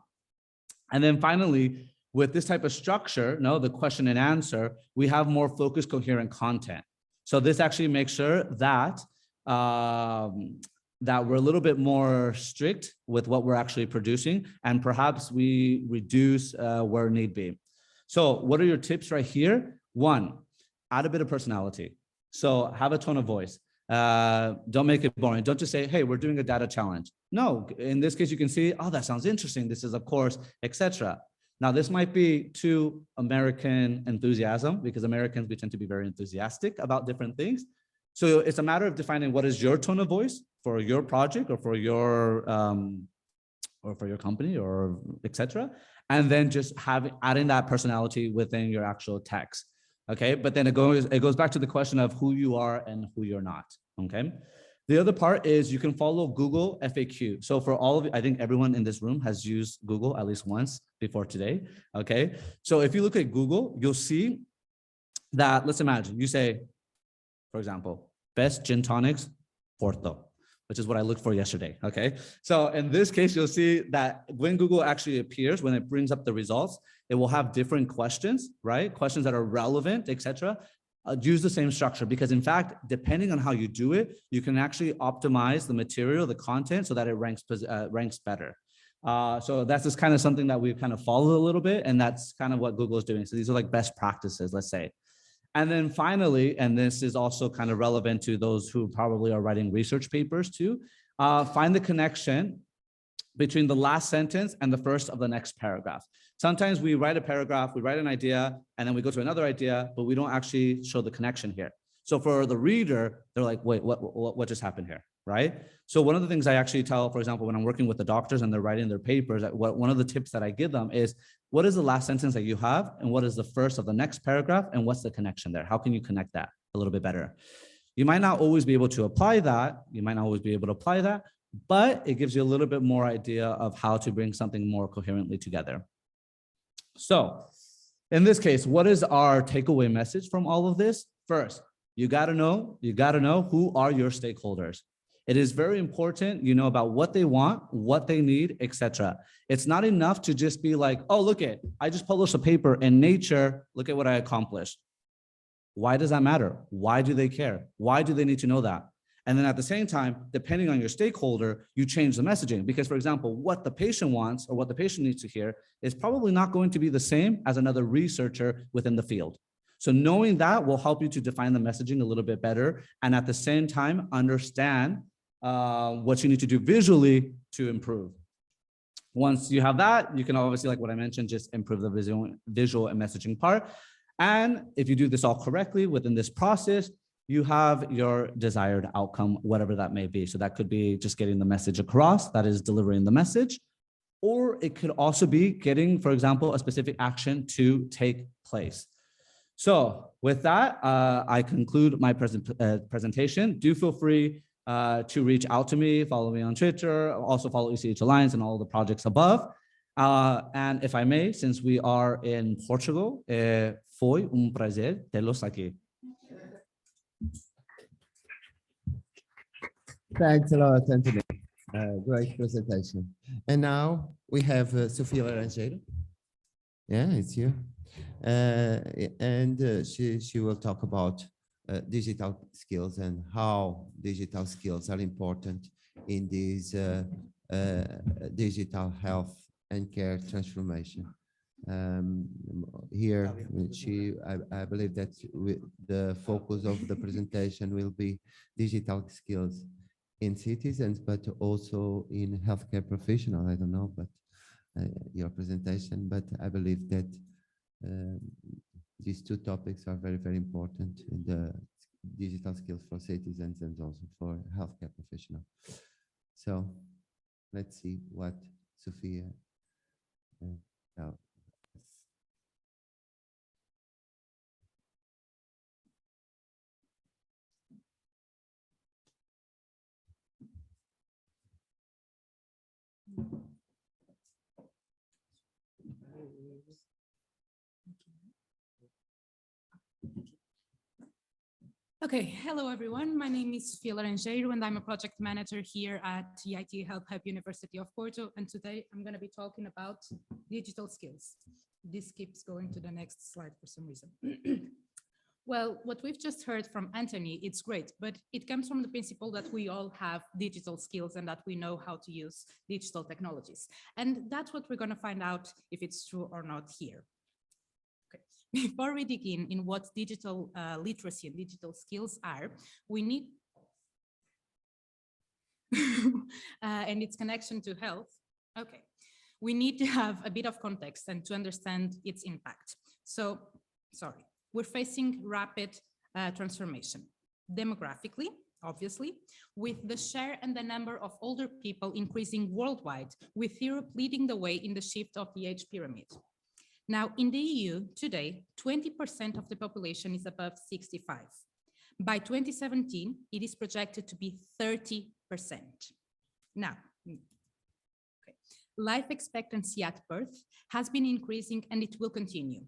And then finally, with this type of structure, the question and answer, we have more focused, coherent content. So this actually makes sure that that we're a little bit more strict with what we're actually producing, and perhaps we reduce where need be. So what are your tips right here? 1, add a bit of personality. So have a tone of voice. Don't make it boring. Don't just say, hey, we're doing a data challenge. No, in this case, you can see, oh, that sounds interesting. This is a course, etc. Now, this might be too American enthusiasm, because Americans, we tend to be very enthusiastic about different things. So it's a matter of defining what is your tone of voice for your project or for your company or etc. And then just adding that personality within your actual text. Okay, but then it goes back to the question of who you are and who you're not. Okay. The other part is you can follow Google FAQ. So for all of you, I think everyone in this room has used Google at least once before today. Okay. So if you look at Google, you'll see that, let's imagine you say, for example, best gin tonics, Porto, which is what I looked for yesterday. Okay. So in this case, you'll see that when Google actually appears, when it brings up the results, it will have different questions, right? Questions that are relevant, etc. Use the same structure, because in fact, depending on how you do it, you can actually optimize the material, the content, so that it ranks better. So that's just kind of something that we've kind of followed a little bit, and that's kind of what Google is doing. So these are like best practices, let's say. And then finally, and this is also kind of relevant to those who probably are writing research papers too, find the connection between the last sentence and the first of the next paragraph. Sometimes we write a paragraph, we write an idea, and then we go to another idea, but we don't actually show the connection here. So for the reader, they're like, wait, what just happened here, right? So one of the things I actually tell, for example, when I'm working with the doctors and they're writing their papers, one of the tips that I give them is, what is the last sentence that you have, and what is the first of the next paragraph, and what's the connection there? How can you connect that a little bit better? You might not always be able to apply that. But it gives you a little bit more idea of how to bring something more coherently together. So in this case, what is our takeaway message from all of this? First, you gotta know who are your stakeholders. It is very important, you know, about what they want, what they need, etc. It's not enough to just be like, oh, look it, I just published a paper in Nature, look at what I accomplished. Why does that matter? Why do they care? Why do they need to know that? And then at the same time, depending on your stakeholder, you change the messaging. Because for example, what the patient wants or what the patient needs to hear is probably not going to be the same as another researcher within the field. So knowing that will help you to define the messaging a little bit better. And at the same time, understand what you need to do visually to improve. Once you have that, you can obviously, like what I mentioned, just improve the visual and messaging part. And if you do this all correctly within this process, you have your desired outcome, whatever that may be. So that could be just getting the message across, that is delivering the message, or it could also be getting, for example, a specific action to take place. So with that, I conclude my presentation. Do feel free to reach out to me, follow me on Twitter, also follow ECH Alliance and all the projects above. And if I may, since we are in Portugal, foi prazer tê-los aqui. Thanks a lot, Anthony. Great presentation. And now we have Sofia Laranjeiro. Yeah, it's you. And she will talk about digital skills and how digital skills are important in this digital health and care transformation. Here, I believe that the focus of the presentation will be digital skills in citizens, but also in healthcare professionals. I don't know, but your presentation, but I believe that these two topics are very, very important in the digital skills for citizens and also for healthcare professionals. So let's see what Sofia tells us. Okay, hello everyone. My name is Sofia Laranjeiro and I'm a project manager here at the eHealth Hub University of Porto. And today I'm going to be talking about digital skills. This keeps going to the next slide for some reason. Well, what we've just heard from Anthony, it's great, but it comes from the principle that we all have digital skills and that we know how to use digital technologies. And that's what we're going to find out if it's true or not here. Before we begin in what digital literacy and digital skills are, we need, and its connection to health, okay, we need to have a bit of context and to understand its impact. So, sorry, we're facing rapid transformation, demographically, obviously, with the share and the number of older people increasing worldwide, with Europe leading the way in the shift of the age pyramid. Now, in the EU today, 20% of the population is above 65. By 2017, it is projected to be 30%. Now, life expectancy at birth has been increasing and it will continue.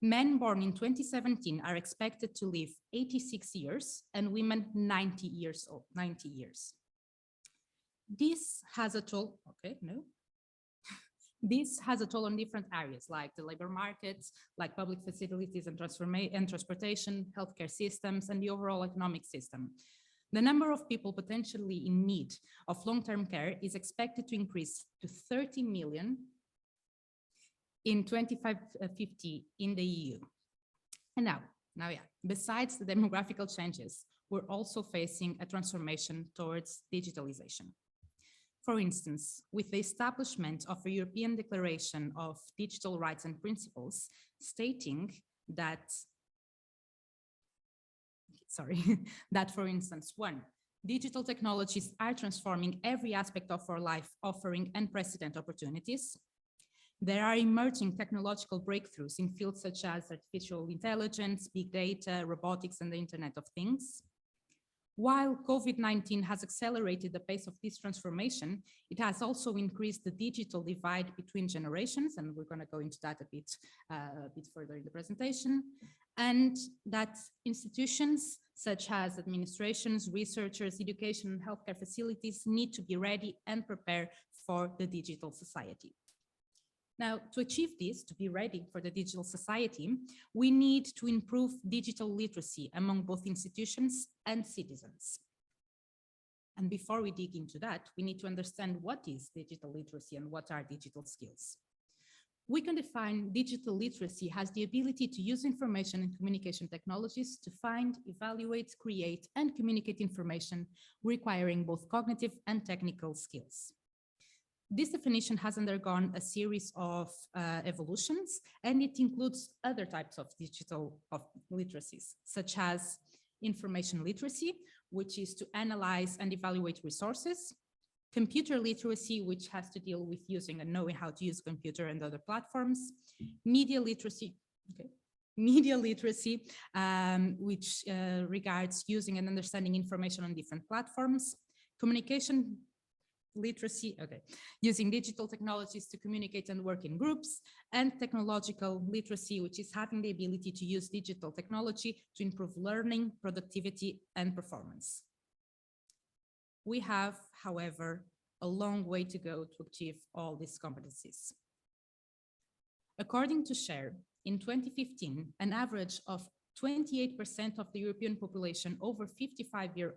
Men born in 2017 are expected to live 86 years and women 90 years old, 90 years. This has a toll, This has a toll on different areas like the labor markets, like public facilities and transportation, healthcare systems, and the overall economic system. The number of people potentially in need of long-term care is expected to increase to 30 million in 2050 in the EU. And now, besides the demographical changes, we're also facing a transformation towards digitalization. For instance, with the establishment of a European Declaration of Digital Rights and Principles stating that, that for instance, one, digital technologies are transforming every aspect of our life, offering unprecedented opportunities. There are emerging technological breakthroughs in fields such as artificial intelligence, big data, robotics, and the Internet of Things. While COVID-19 has accelerated the pace of this transformation, it has also increased the digital divide between generations, and we're going to go into that a bit further in the presentation, and that institutions such as administrations, researchers, education, and healthcare facilities need to be ready and prepare for the digital society. Now, to achieve this, to be ready for the digital society, we need to improve digital literacy among both institutions and citizens. And before we dig into that, we need to understand what is digital literacy and what are digital skills. We can define digital literacy as the ability to use information and communication technologies to find, evaluate, create, and communicate information requiring both cognitive and technical skills. This definition has undergone a series of evolutions, and it includes other types of digital literacies, such as information literacy, which is to analyze and evaluate resources, computer literacy, which has to deal with using and knowing how to use a computer and other platforms, media literacy, which regards using and understanding information on different platforms, communication literacy, using digital technologies to communicate and work in groups, and technological literacy, which is having the ability to use digital technology to improve learning, productivity, and performance. We have, however, a long way to go to achieve all these competencies. According to SHARE, in 2015, an average of 28% of the European population over 55 years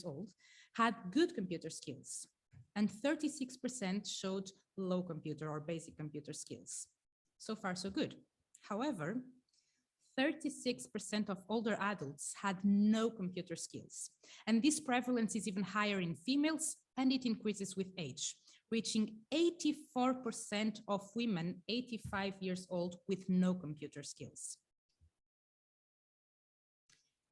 old had good computer skills, and 36% showed low computer or basic computer skills. So far, so good. However, 36% of older adults had no computer skills, and this prevalence is even higher in females, and it increases with age, reaching 84% of women 85 years old with no computer skills.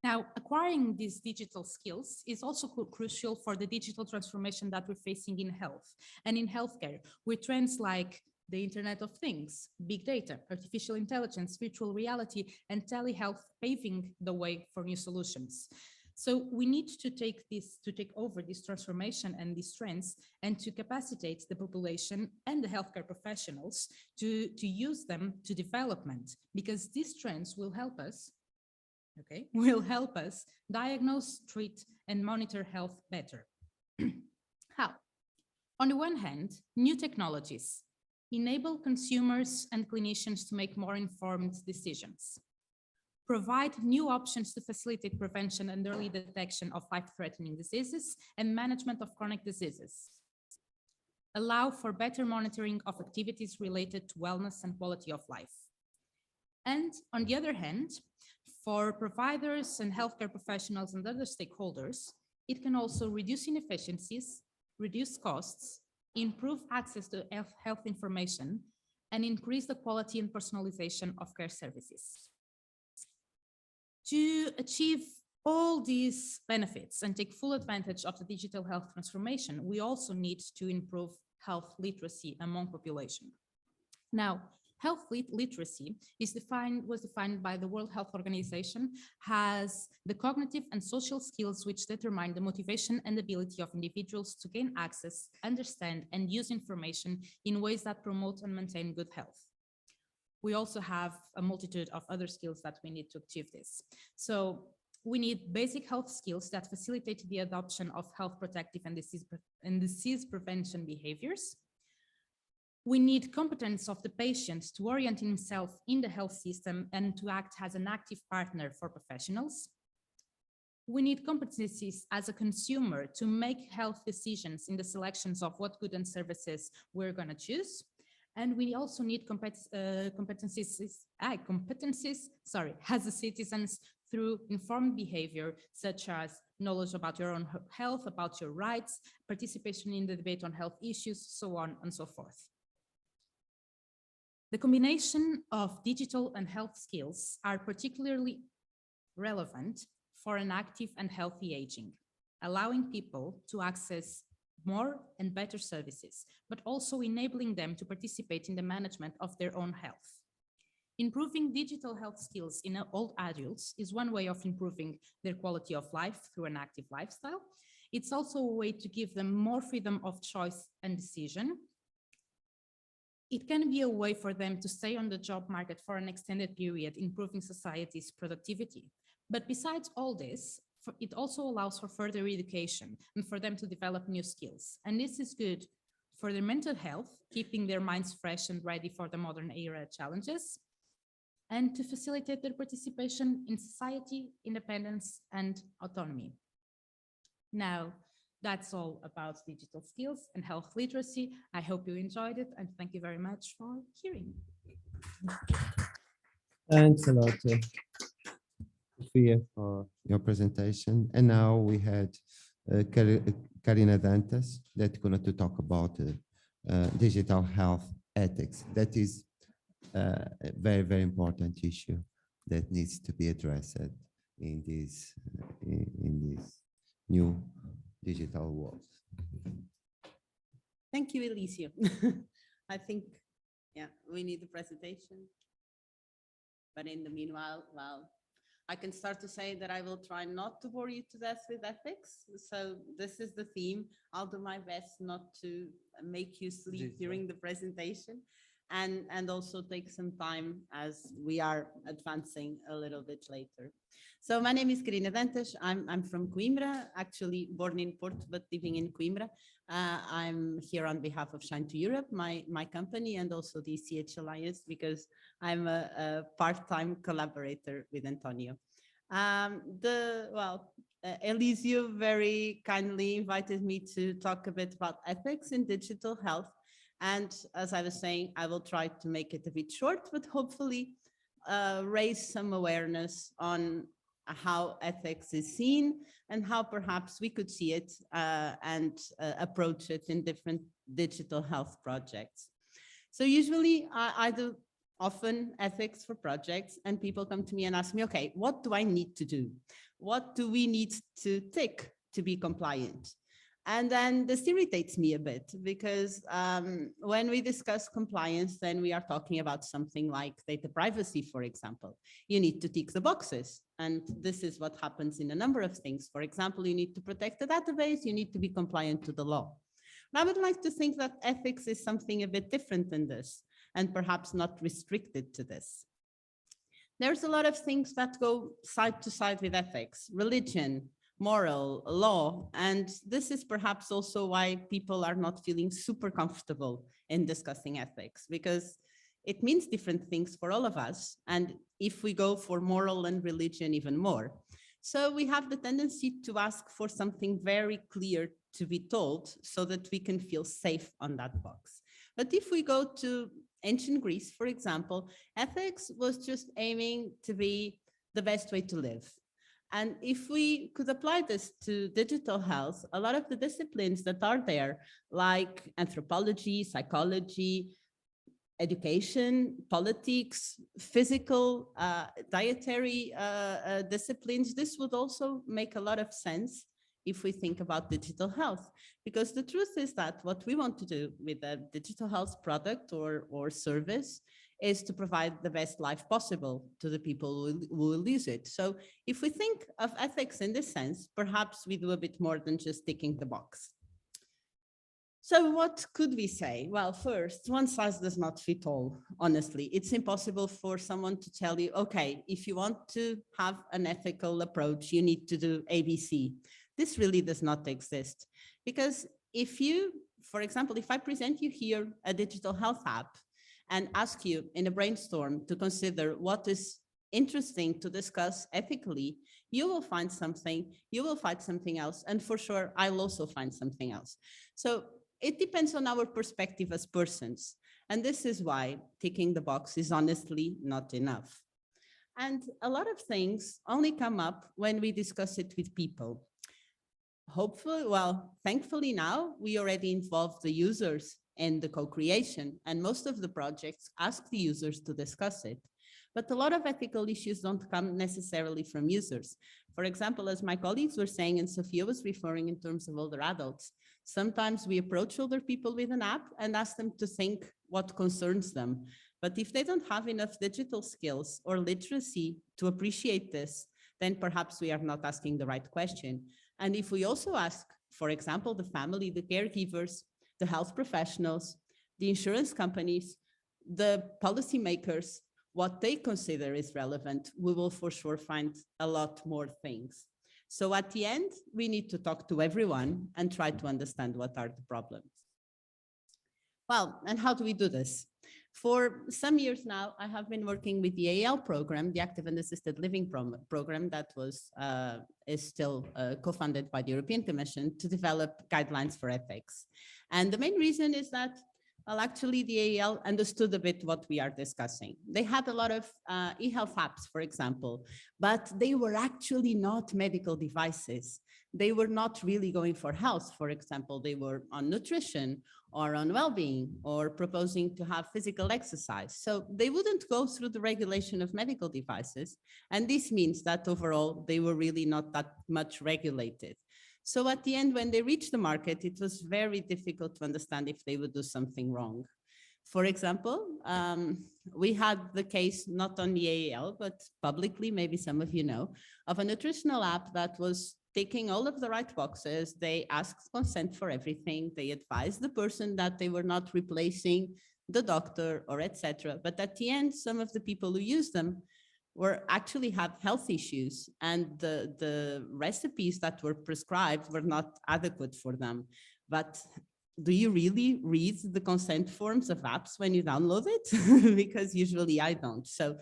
Now, acquiring these digital skills is also crucial for the digital transformation that we're facing in health and in healthcare, with trends like the Internet of Things, big data, artificial intelligence, virtual reality, and telehealth paving the way for new solutions. So we need to take over this transformation and these trends and to capacitate the population and the healthcare professionals to use them to development, because these trends will help us diagnose, treat, and monitor health better. How? On the one hand, new technologies enable consumers and clinicians to make more informed decisions, provide new options to facilitate prevention and early detection of life-threatening diseases and management of chronic diseases, allow for better monitoring of activities related to wellness and quality of life. And on the other hand, for providers and healthcare professionals and other stakeholders, it can also reduce inefficiencies, reduce costs, improve access to health information, and increase the quality and personalization of care services. To achieve all these benefits and take full advantage of the digital health transformation, we also need to improve health literacy among population. Now, health literacy was defined by the World Health Organization as the cognitive and social skills which determine the motivation and ability of individuals to gain access, understand, and use information in ways that promote and maintain good health. We also have a multitude of other skills that we need to achieve this. So we need basic health skills that facilitate the adoption of health protective and disease prevention behaviors. We need competence of the patient to orient himself in the health system and to act as an active partner for professionals. We need competencies as a consumer to make health decisions in the selections of what goods and services we're going to choose. And we also need competencies as a citizens through informed behavior, such as knowledge about your own health, about your rights, participation in the debate on health issues, so on and so forth. The combination of digital and health skills are particularly relevant for an active and healthy aging, allowing people to access more and better services, but also enabling them to participate in the management of their own health. Improving digital health skills in old adults is one way of improving their quality of life through an active lifestyle. It's also a way to give them more freedom of choice and decision. It can be a way for them to stay on the job market for an extended period, improving society's productivity. But besides all this, it also allows for further education and for them to develop new skills. And this is good for their mental health, keeping their minds fresh and ready for the modern era challenges, and to facilitate their participation in society, independence, and autonomy. Now, that's all about digital skills and health literacy. I hope you enjoyed it, and thank you very much for hearing. Thanks a lot, Sofia, for your presentation. And now we had Carina Dantas that's going to talk about digital health ethics. That is a very, very important issue that needs to be addressed in this new digital world. Thank you, Elisio. I think, yeah, we need the presentation. But in the meanwhile, well, I can start to say that I will try not to bore you to death with ethics. So this is the theme. I'll do my best not to make you sleep during the presentation, and also take some time as we are advancing a little bit later. So my name is Carina Dantas. I'm from Coimbra, actually born in Porto, but living in Coimbra. I'm here on behalf of Shine to Europe, my company, and also the ECH Alliance, because I'm a part-time collaborator with Antonio. Elisio very kindly invited me to talk a bit about ethics in digital health. And as I was saying, I will try to make it a bit short, but hopefully raise some awareness on how ethics is seen and how perhaps we could see it and approach it in different digital health projects. So usually I do often ethics for projects, and people come to me and ask me, okay, what do I need to do? What do we need to tick to be compliant? And then this irritates me a bit, because when we discuss compliance, then we are talking about something like data privacy, for example. You need to tick the boxes. And this is what happens in a number of things. For example, you need to protect the database, you need to be compliant to the law. And I would like to think that ethics is something a bit different than this, and perhaps not restricted to this. There's a lot of things that go side to side with ethics: religion, moral, law, and this is perhaps also why people are not feeling super comfortable in discussing ethics, because it means different things for all of us, and if we go for moral and religion, even more. So we have the tendency to ask for something very clear to be told so that we can feel safe on that box. But if we go to ancient Greece, for example, ethics was just aiming to be the best way to live. And if we could apply this to digital health, a lot of the disciplines that are there, like anthropology, psychology, education, politics, physical, dietary disciplines, this would also make a lot of sense if we think about digital health. Because the truth is that what we want to do with a digital health product or service is to provide the best life possible to the people who will use it. So if we think of ethics in this sense, perhaps we do a bit more than just ticking the box. So what could we say? Well, first, one size does not fit all, honestly. It's impossible for someone to tell you, okay, if you want to have an ethical approach, you need to do ABC. This really does not exist. Because if you, for example, if I present you here a digital health app and ask you in a brainstorm to consider what is interesting to discuss ethically, you will find something, you will find something else, and for sure, I'll also find something else. So it depends on our perspective as persons. And this is why ticking the box is honestly not enough. And a lot of things only come up when we discuss it with people. Hopefully, well, thankfully now we already involve the users in the co-creation, and most of the projects ask the users to discuss it. But a lot of ethical issues don't come necessarily from users. For example, as my colleagues were saying, and Sofia was referring in terms of older adults, sometimes we approach older people with an app and ask them to think what concerns them. But if they don't have enough digital skills or literacy to appreciate this, then perhaps we are not asking the right question. And if we also ask, for example, the family, the caregivers, the health professionals, the insurance companies, the policymakers, what they consider is relevant, we will for sure find a lot more things. So at the end, we need to talk to everyone and try to understand what are the problems. Well, and how do we do this? For some years now, I have been working with the eHealth program, the Active and Assisted Living program that is still co-funded by the European Commission to develop guidelines for ethics. And the main reason is that, well, actually the eHealth understood a bit what we are discussing. They had a lot of eHealth apps, for example, but they were actually not medical devices. They were not really going for health. For example, they were on nutrition or on well-being or proposing to have physical exercise. So they wouldn't go through the regulation of medical devices. And this means that overall, they were really not that much regulated. So at the end, when they reached the market, it was very difficult to understand if they would do something wrong. For example, we had the case, not on the eHealth, but publicly, maybe some of you know, of a nutritional app that was ticking all of the right boxes. They asked consent for everything. They advised the person that they were not replacing the doctor or etc. But at the end, some of the people who used them were actually had health issues, and the recipes that were prescribed were not adequate for them. But do you really read the consent forms of apps when you download it? Because usually I don't. So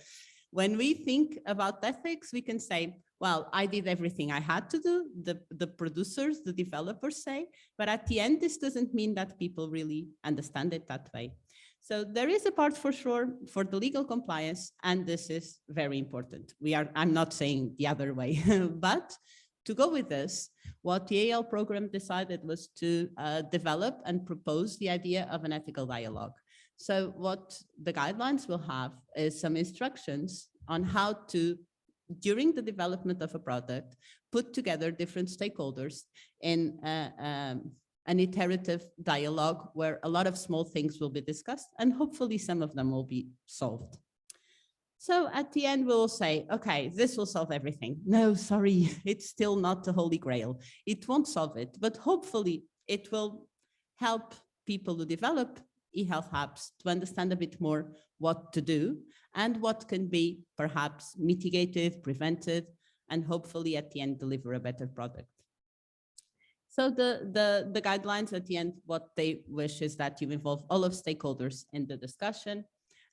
when we think about ethics, we can say, well, I did everything I had to do, the producers, the developers say, but at the end, this doesn't mean that people really understand it that way. So there is a part for sure for the legal compliance, and this is very important. I'm not saying the other way, but to go with this, what the eHealth program decided was to develop and propose the idea of an ethical dialogue. So what the guidelines will have is some instructions on how to, during the development of a product, put together different stakeholders in an iterative dialogue where a lot of small things will be discussed and hopefully some of them will be solved. So at the end, we'll say, okay, this will solve everything. No, sorry, it's still not the Holy Grail. It won't solve it, but hopefully it will help people who develop eHealth apps to understand a bit more what to do and what can be perhaps mitigated, prevented, and hopefully at the end deliver a better product. So the guidelines at the end, what they wish is that you involve all of stakeholders in the discussion,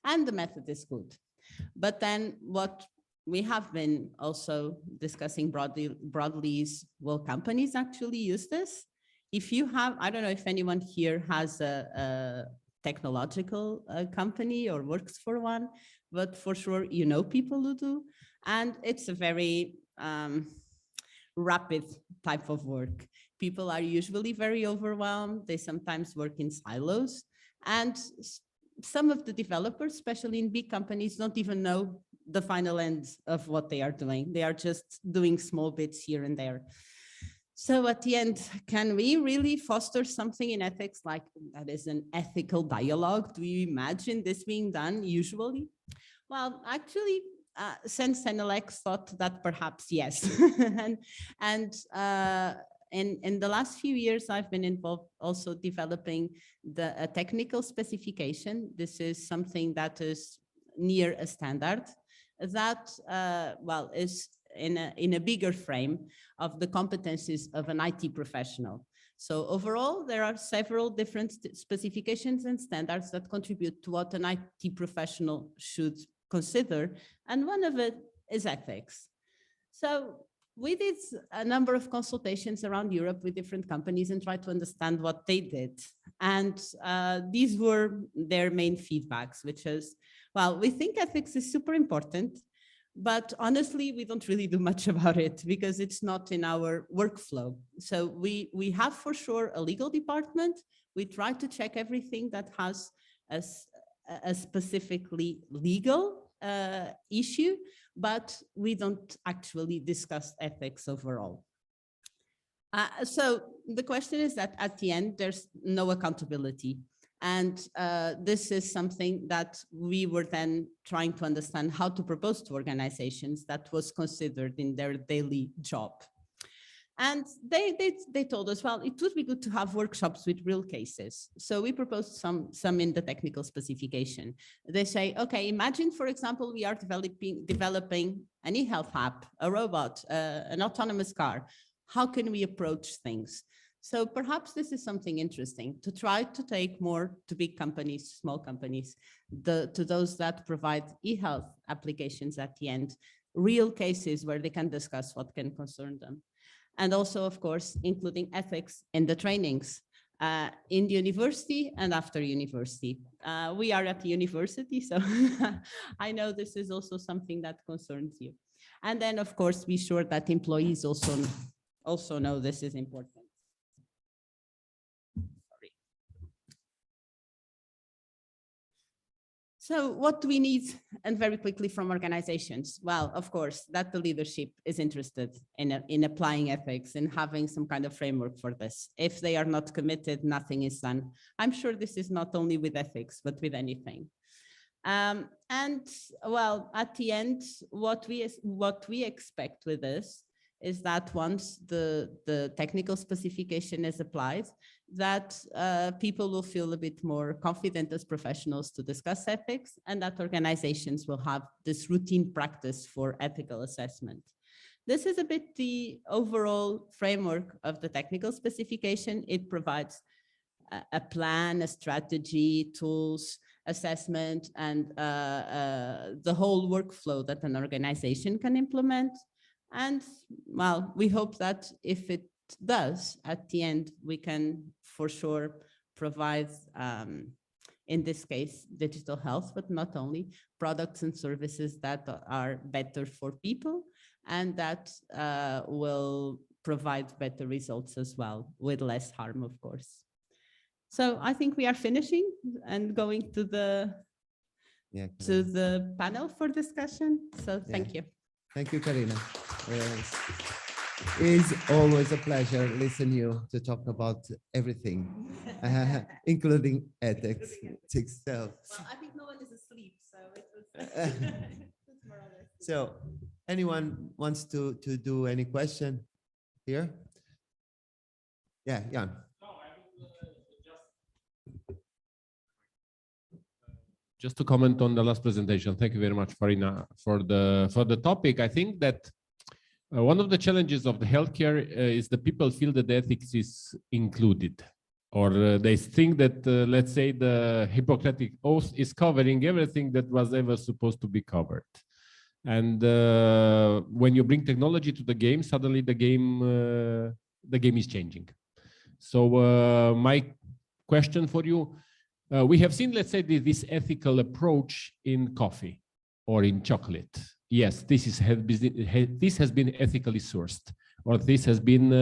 and the method is good. But then what we have been also discussing broadly is, will companies actually use this? If you have, I don't know if anyone here has a technological company or works for one, but for sure, you know people who do. And it's a very rapid type of work. People are usually very overwhelmed. They sometimes work in silos. And some of the developers, especially in big companies, don't even know the final end of what they are doing. They are just doing small bits here and there. So at the end, can we really foster something in ethics like that is an ethical dialogue? Do you imagine this being done usually? Well, actually, Sense Senelex thought that perhaps yes. and in the last few years, I've been involved also developing a technical specification. This is something that is near a standard that, well, is in a bigger frame of the competencies of an IT professional. So overall, there are several different specifications and standards that contribute to what an IT professional should consider, and one of it is ethics. So we did a number of consultations around Europe with different companies and tried to understand what they did. And these were their main feedbacks, which is, well, we think ethics is super important, but honestly, we don't really do much about it because it's not in our workflow. So we have for sure a legal department. We try to check everything that has a specifically legal issue, but we don't actually discuss ethics overall. So the question is that at the end, there's no accountability. And this is something that we were then trying to understand how to propose to organizations that was considered in their daily job. And they told us, well, it would be good to have workshops with real cases. So we proposed some in the technical specification. They say, okay, imagine, for example, we are developing an eHealth app, a robot, an autonomous car. How can we approach things? So perhaps this is something interesting to try to take more to big companies, small companies, to those that provide eHealth applications at the end, real cases where they can discuss what can concern them. And also, of course, including ethics in the trainings in the university and after university. We are at the university, so I know this is also something that concerns you. And then, of course, be sure that employees also know this is important. Sorry. So what do we need, and very quickly, from organizations? Well, of course, that the leadership is interested in applying ethics and having some kind of framework for this. If they are not committed, nothing is done. I'm sure this is not only with ethics, but with anything. And well, at the end, what we expect with this is that once the technical specification is applied, that people will feel a bit more confident as professionals to discuss ethics, and that organizations will have this routine practice for ethical assessment. This is a bit the overall framework of the technical specification. It provides a plan, a strategy, tools, assessment, and the whole workflow that an organization can implement. And well, we hope that if it does, at the end, we can for sure provide, in this case, digital health, but not only, products and services that are better for people and that will provide better results as well, with less harm, of course. So I think we are finishing and going to the panel for discussion. So thank you. Thank you, Carina. It's always a pleasure listening to you to talk about everything, including ethics. So, well, I think no one is asleep, so it was more or less. So anyone wants to do any question here? Yeah, Jan. Just to comment on the last presentation, thank you very much, Carina, for the topic. I think that one of the challenges of the healthcare is that people feel that the ethics is included, or they think that, let's say, the Hippocratic Oath is covering everything that was ever supposed to be covered. And when you bring technology to the game, suddenly the game is changing. So my question for you, we have seen, let's say, this ethical approach in coffee or in chocolate. Yes, this has been ethically sourced, or this has been,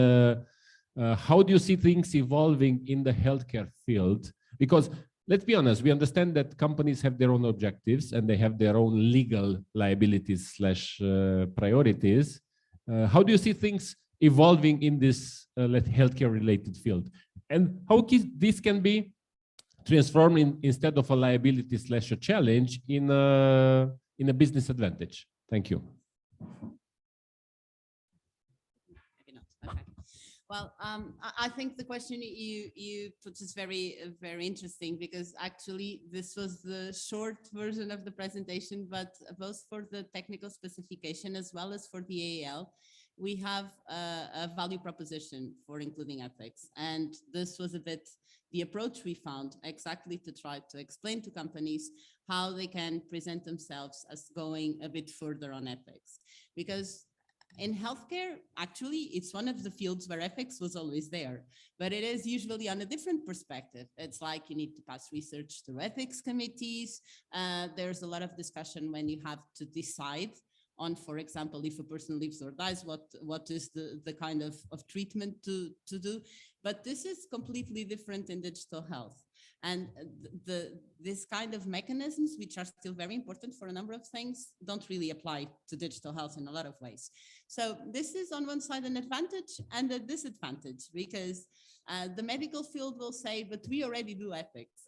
how do you see things evolving in the healthcare field? Because let's be honest, we understand that companies have their own objectives and they have their own legal liabilities / priorities. How do you see things evolving in this healthcare related field? And how this can be transformed instead of a liability / a challenge in a business advantage? Thank you. Maybe not. Okay. Well, I think the question you put is very, very interesting, because actually this was the short version of the presentation, but both for the technical specification as well as for the AAL, we have a value proposition for including ethics. And this was a bit the approach we found, exactly to try to explain to companies how they can present themselves as going a bit further on ethics. Because in healthcare, actually, it's one of the fields where ethics was always there, but it is usually on a different perspective. It's like you need to pass research through ethics committees. There's a lot of discussion when you have to decide on, for example, if a person lives or dies, what is the kind of treatment to do. But this is completely different in digital health. And this kind of mechanisms, which are still very important for a number of things, don't really apply to digital health in a lot of ways. So this is on one side an advantage and a disadvantage, because the medical field will say, but we already do ethics.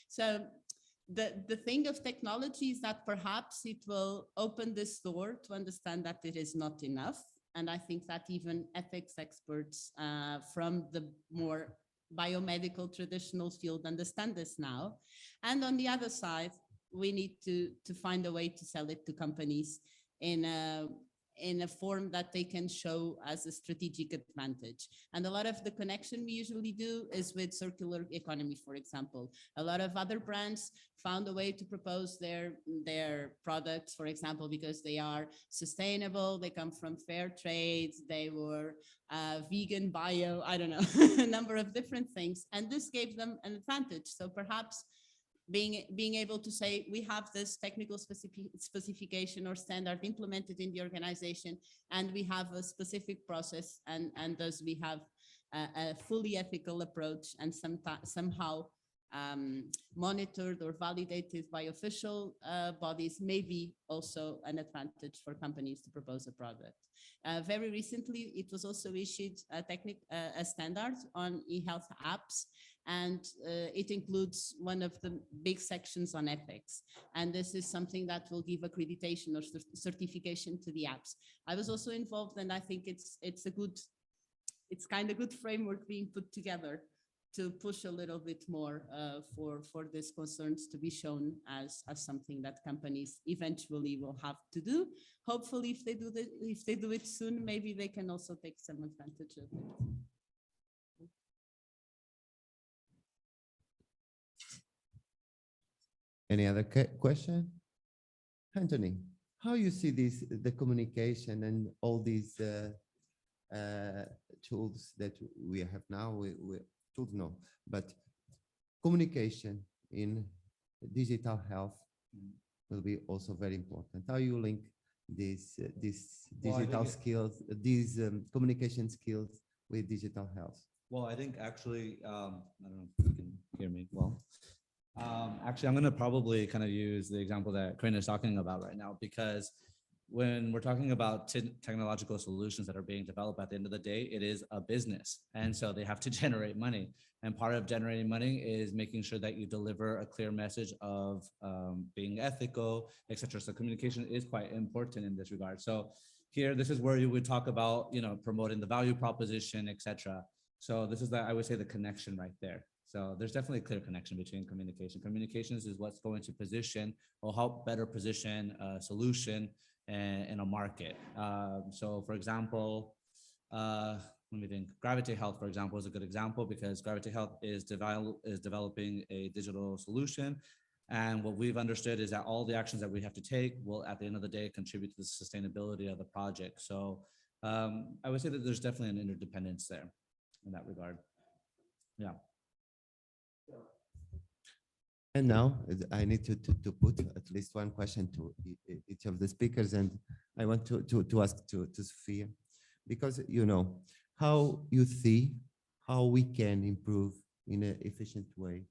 so the thing of technology is that perhaps it will open this door to understand that it is not enough. And I think that even ethics experts from the more biomedical traditional field understand this now. And on the other side, we need to find a way to sell it to companies in a form that they can show as a strategic advantage. And a lot of the connection we usually do is with circular economy, for example. A lot of other brands found a way to propose their products, for example, because they are sustainable, they come from fair trade, they were vegan, bio, I don't know, a number of different things. And this gave them an advantage. So perhaps being able to say, we have this technical specification or standard implemented in the organization, and we have a specific process, and thus we have a fully ethical approach, and somehow monitored or validated by official bodies, may be also an advantage for companies to propose a product. Very recently, it was also issued a standard on eHealth apps, and it includes one of the big sections on ethics. And this is something that will give accreditation or certification to the apps. I was also involved, and I think it's kind of good framework being put together to push a little bit more for these concerns to be shown as something that companies eventually will have to do. Hopefully, if they do it soon, maybe they can also take some advantage of it. Any other question? Anthony, how you see the communication and all these tools that we have now? Tools no, but communication in digital health will be also very important. How you link these digital skills, these communication skills with digital health? Well, I think actually, I don't know if you can hear me well. Actually, I'm going to probably kind of use the example that Carina is talking about right now, because when we're talking about technological solutions that are being developed, at the end of the day, it is a business. And so they have to generate money. And part of generating money is making sure that you deliver a clear message of being ethical, et cetera. So communication is quite important in this regard. So here, this is where you would talk about, promoting the value proposition, et cetera. So this is I would say the connection right there. So there's definitely a clear connection between communication. Communications is what's going to position or help better position a solution in a market. So for example, let me think, Gravity Health, for example, is a good example, because Gravity Health is developing a digital solution. And what we've understood is that all the actions that we have to take will, at the end of the day, contribute to the sustainability of the project. So I would say that there's definitely an interdependence there in that regard. Yeah. And now I need to put at least one question to each of the speakers, and I want to ask to Sofia, because how you see how we can improve in an efficient way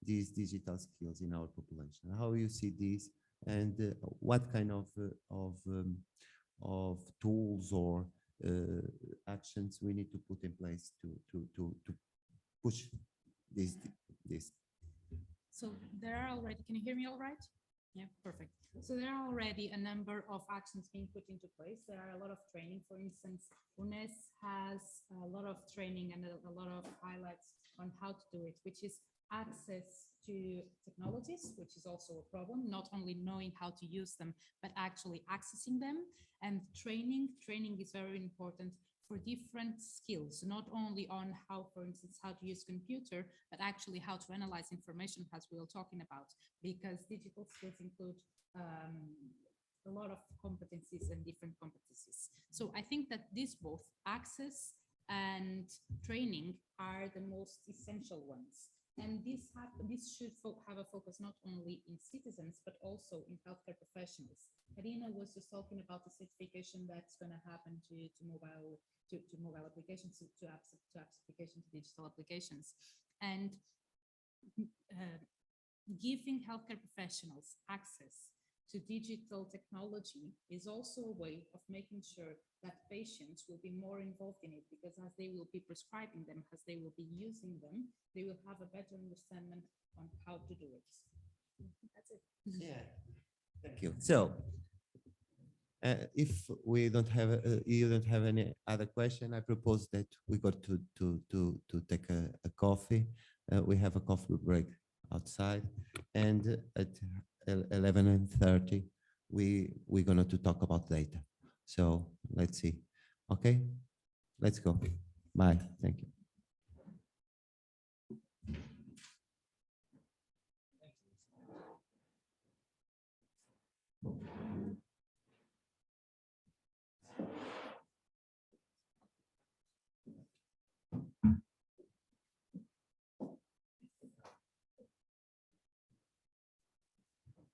these digital skills in our population. How you see these, and what kind of tools or actions we need to put in place to push this. So there are already, can you hear me all right? Yeah, perfect. So there are already a number of actions being put into place. There are a lot of training. For instance, UNES has a lot of training and a lot of highlights on how to do it, which is access to technologies, which is also a problem, not only knowing how to use them, but actually accessing them. And training is very important for different skills, not only on how, for instance, how to use computer, but actually how to analyze information, as we were talking about, because digital skills include a lot of competencies and different competencies. So I think that these both, access and training, are the most essential ones. And this should have a focus not only in citizens, but also in healthcare professionals. Carina was just talking about the certification that's going to happen to mobile applications, to apps applications, to digital applications. And giving healthcare professionals access to digital technology is also a way of making sure that patients will be more involved in it, because as they will be prescribing them, as they will be using them, they will have a better understanding on how to do it. That's it. Yeah, thank you. So, if we don't have, you don't have any other question, I propose that we go to take a coffee. We have a coffee break outside, and at 11:30 we're going to talk about data. So let's see. Okay, let's go. Bye. Thank you.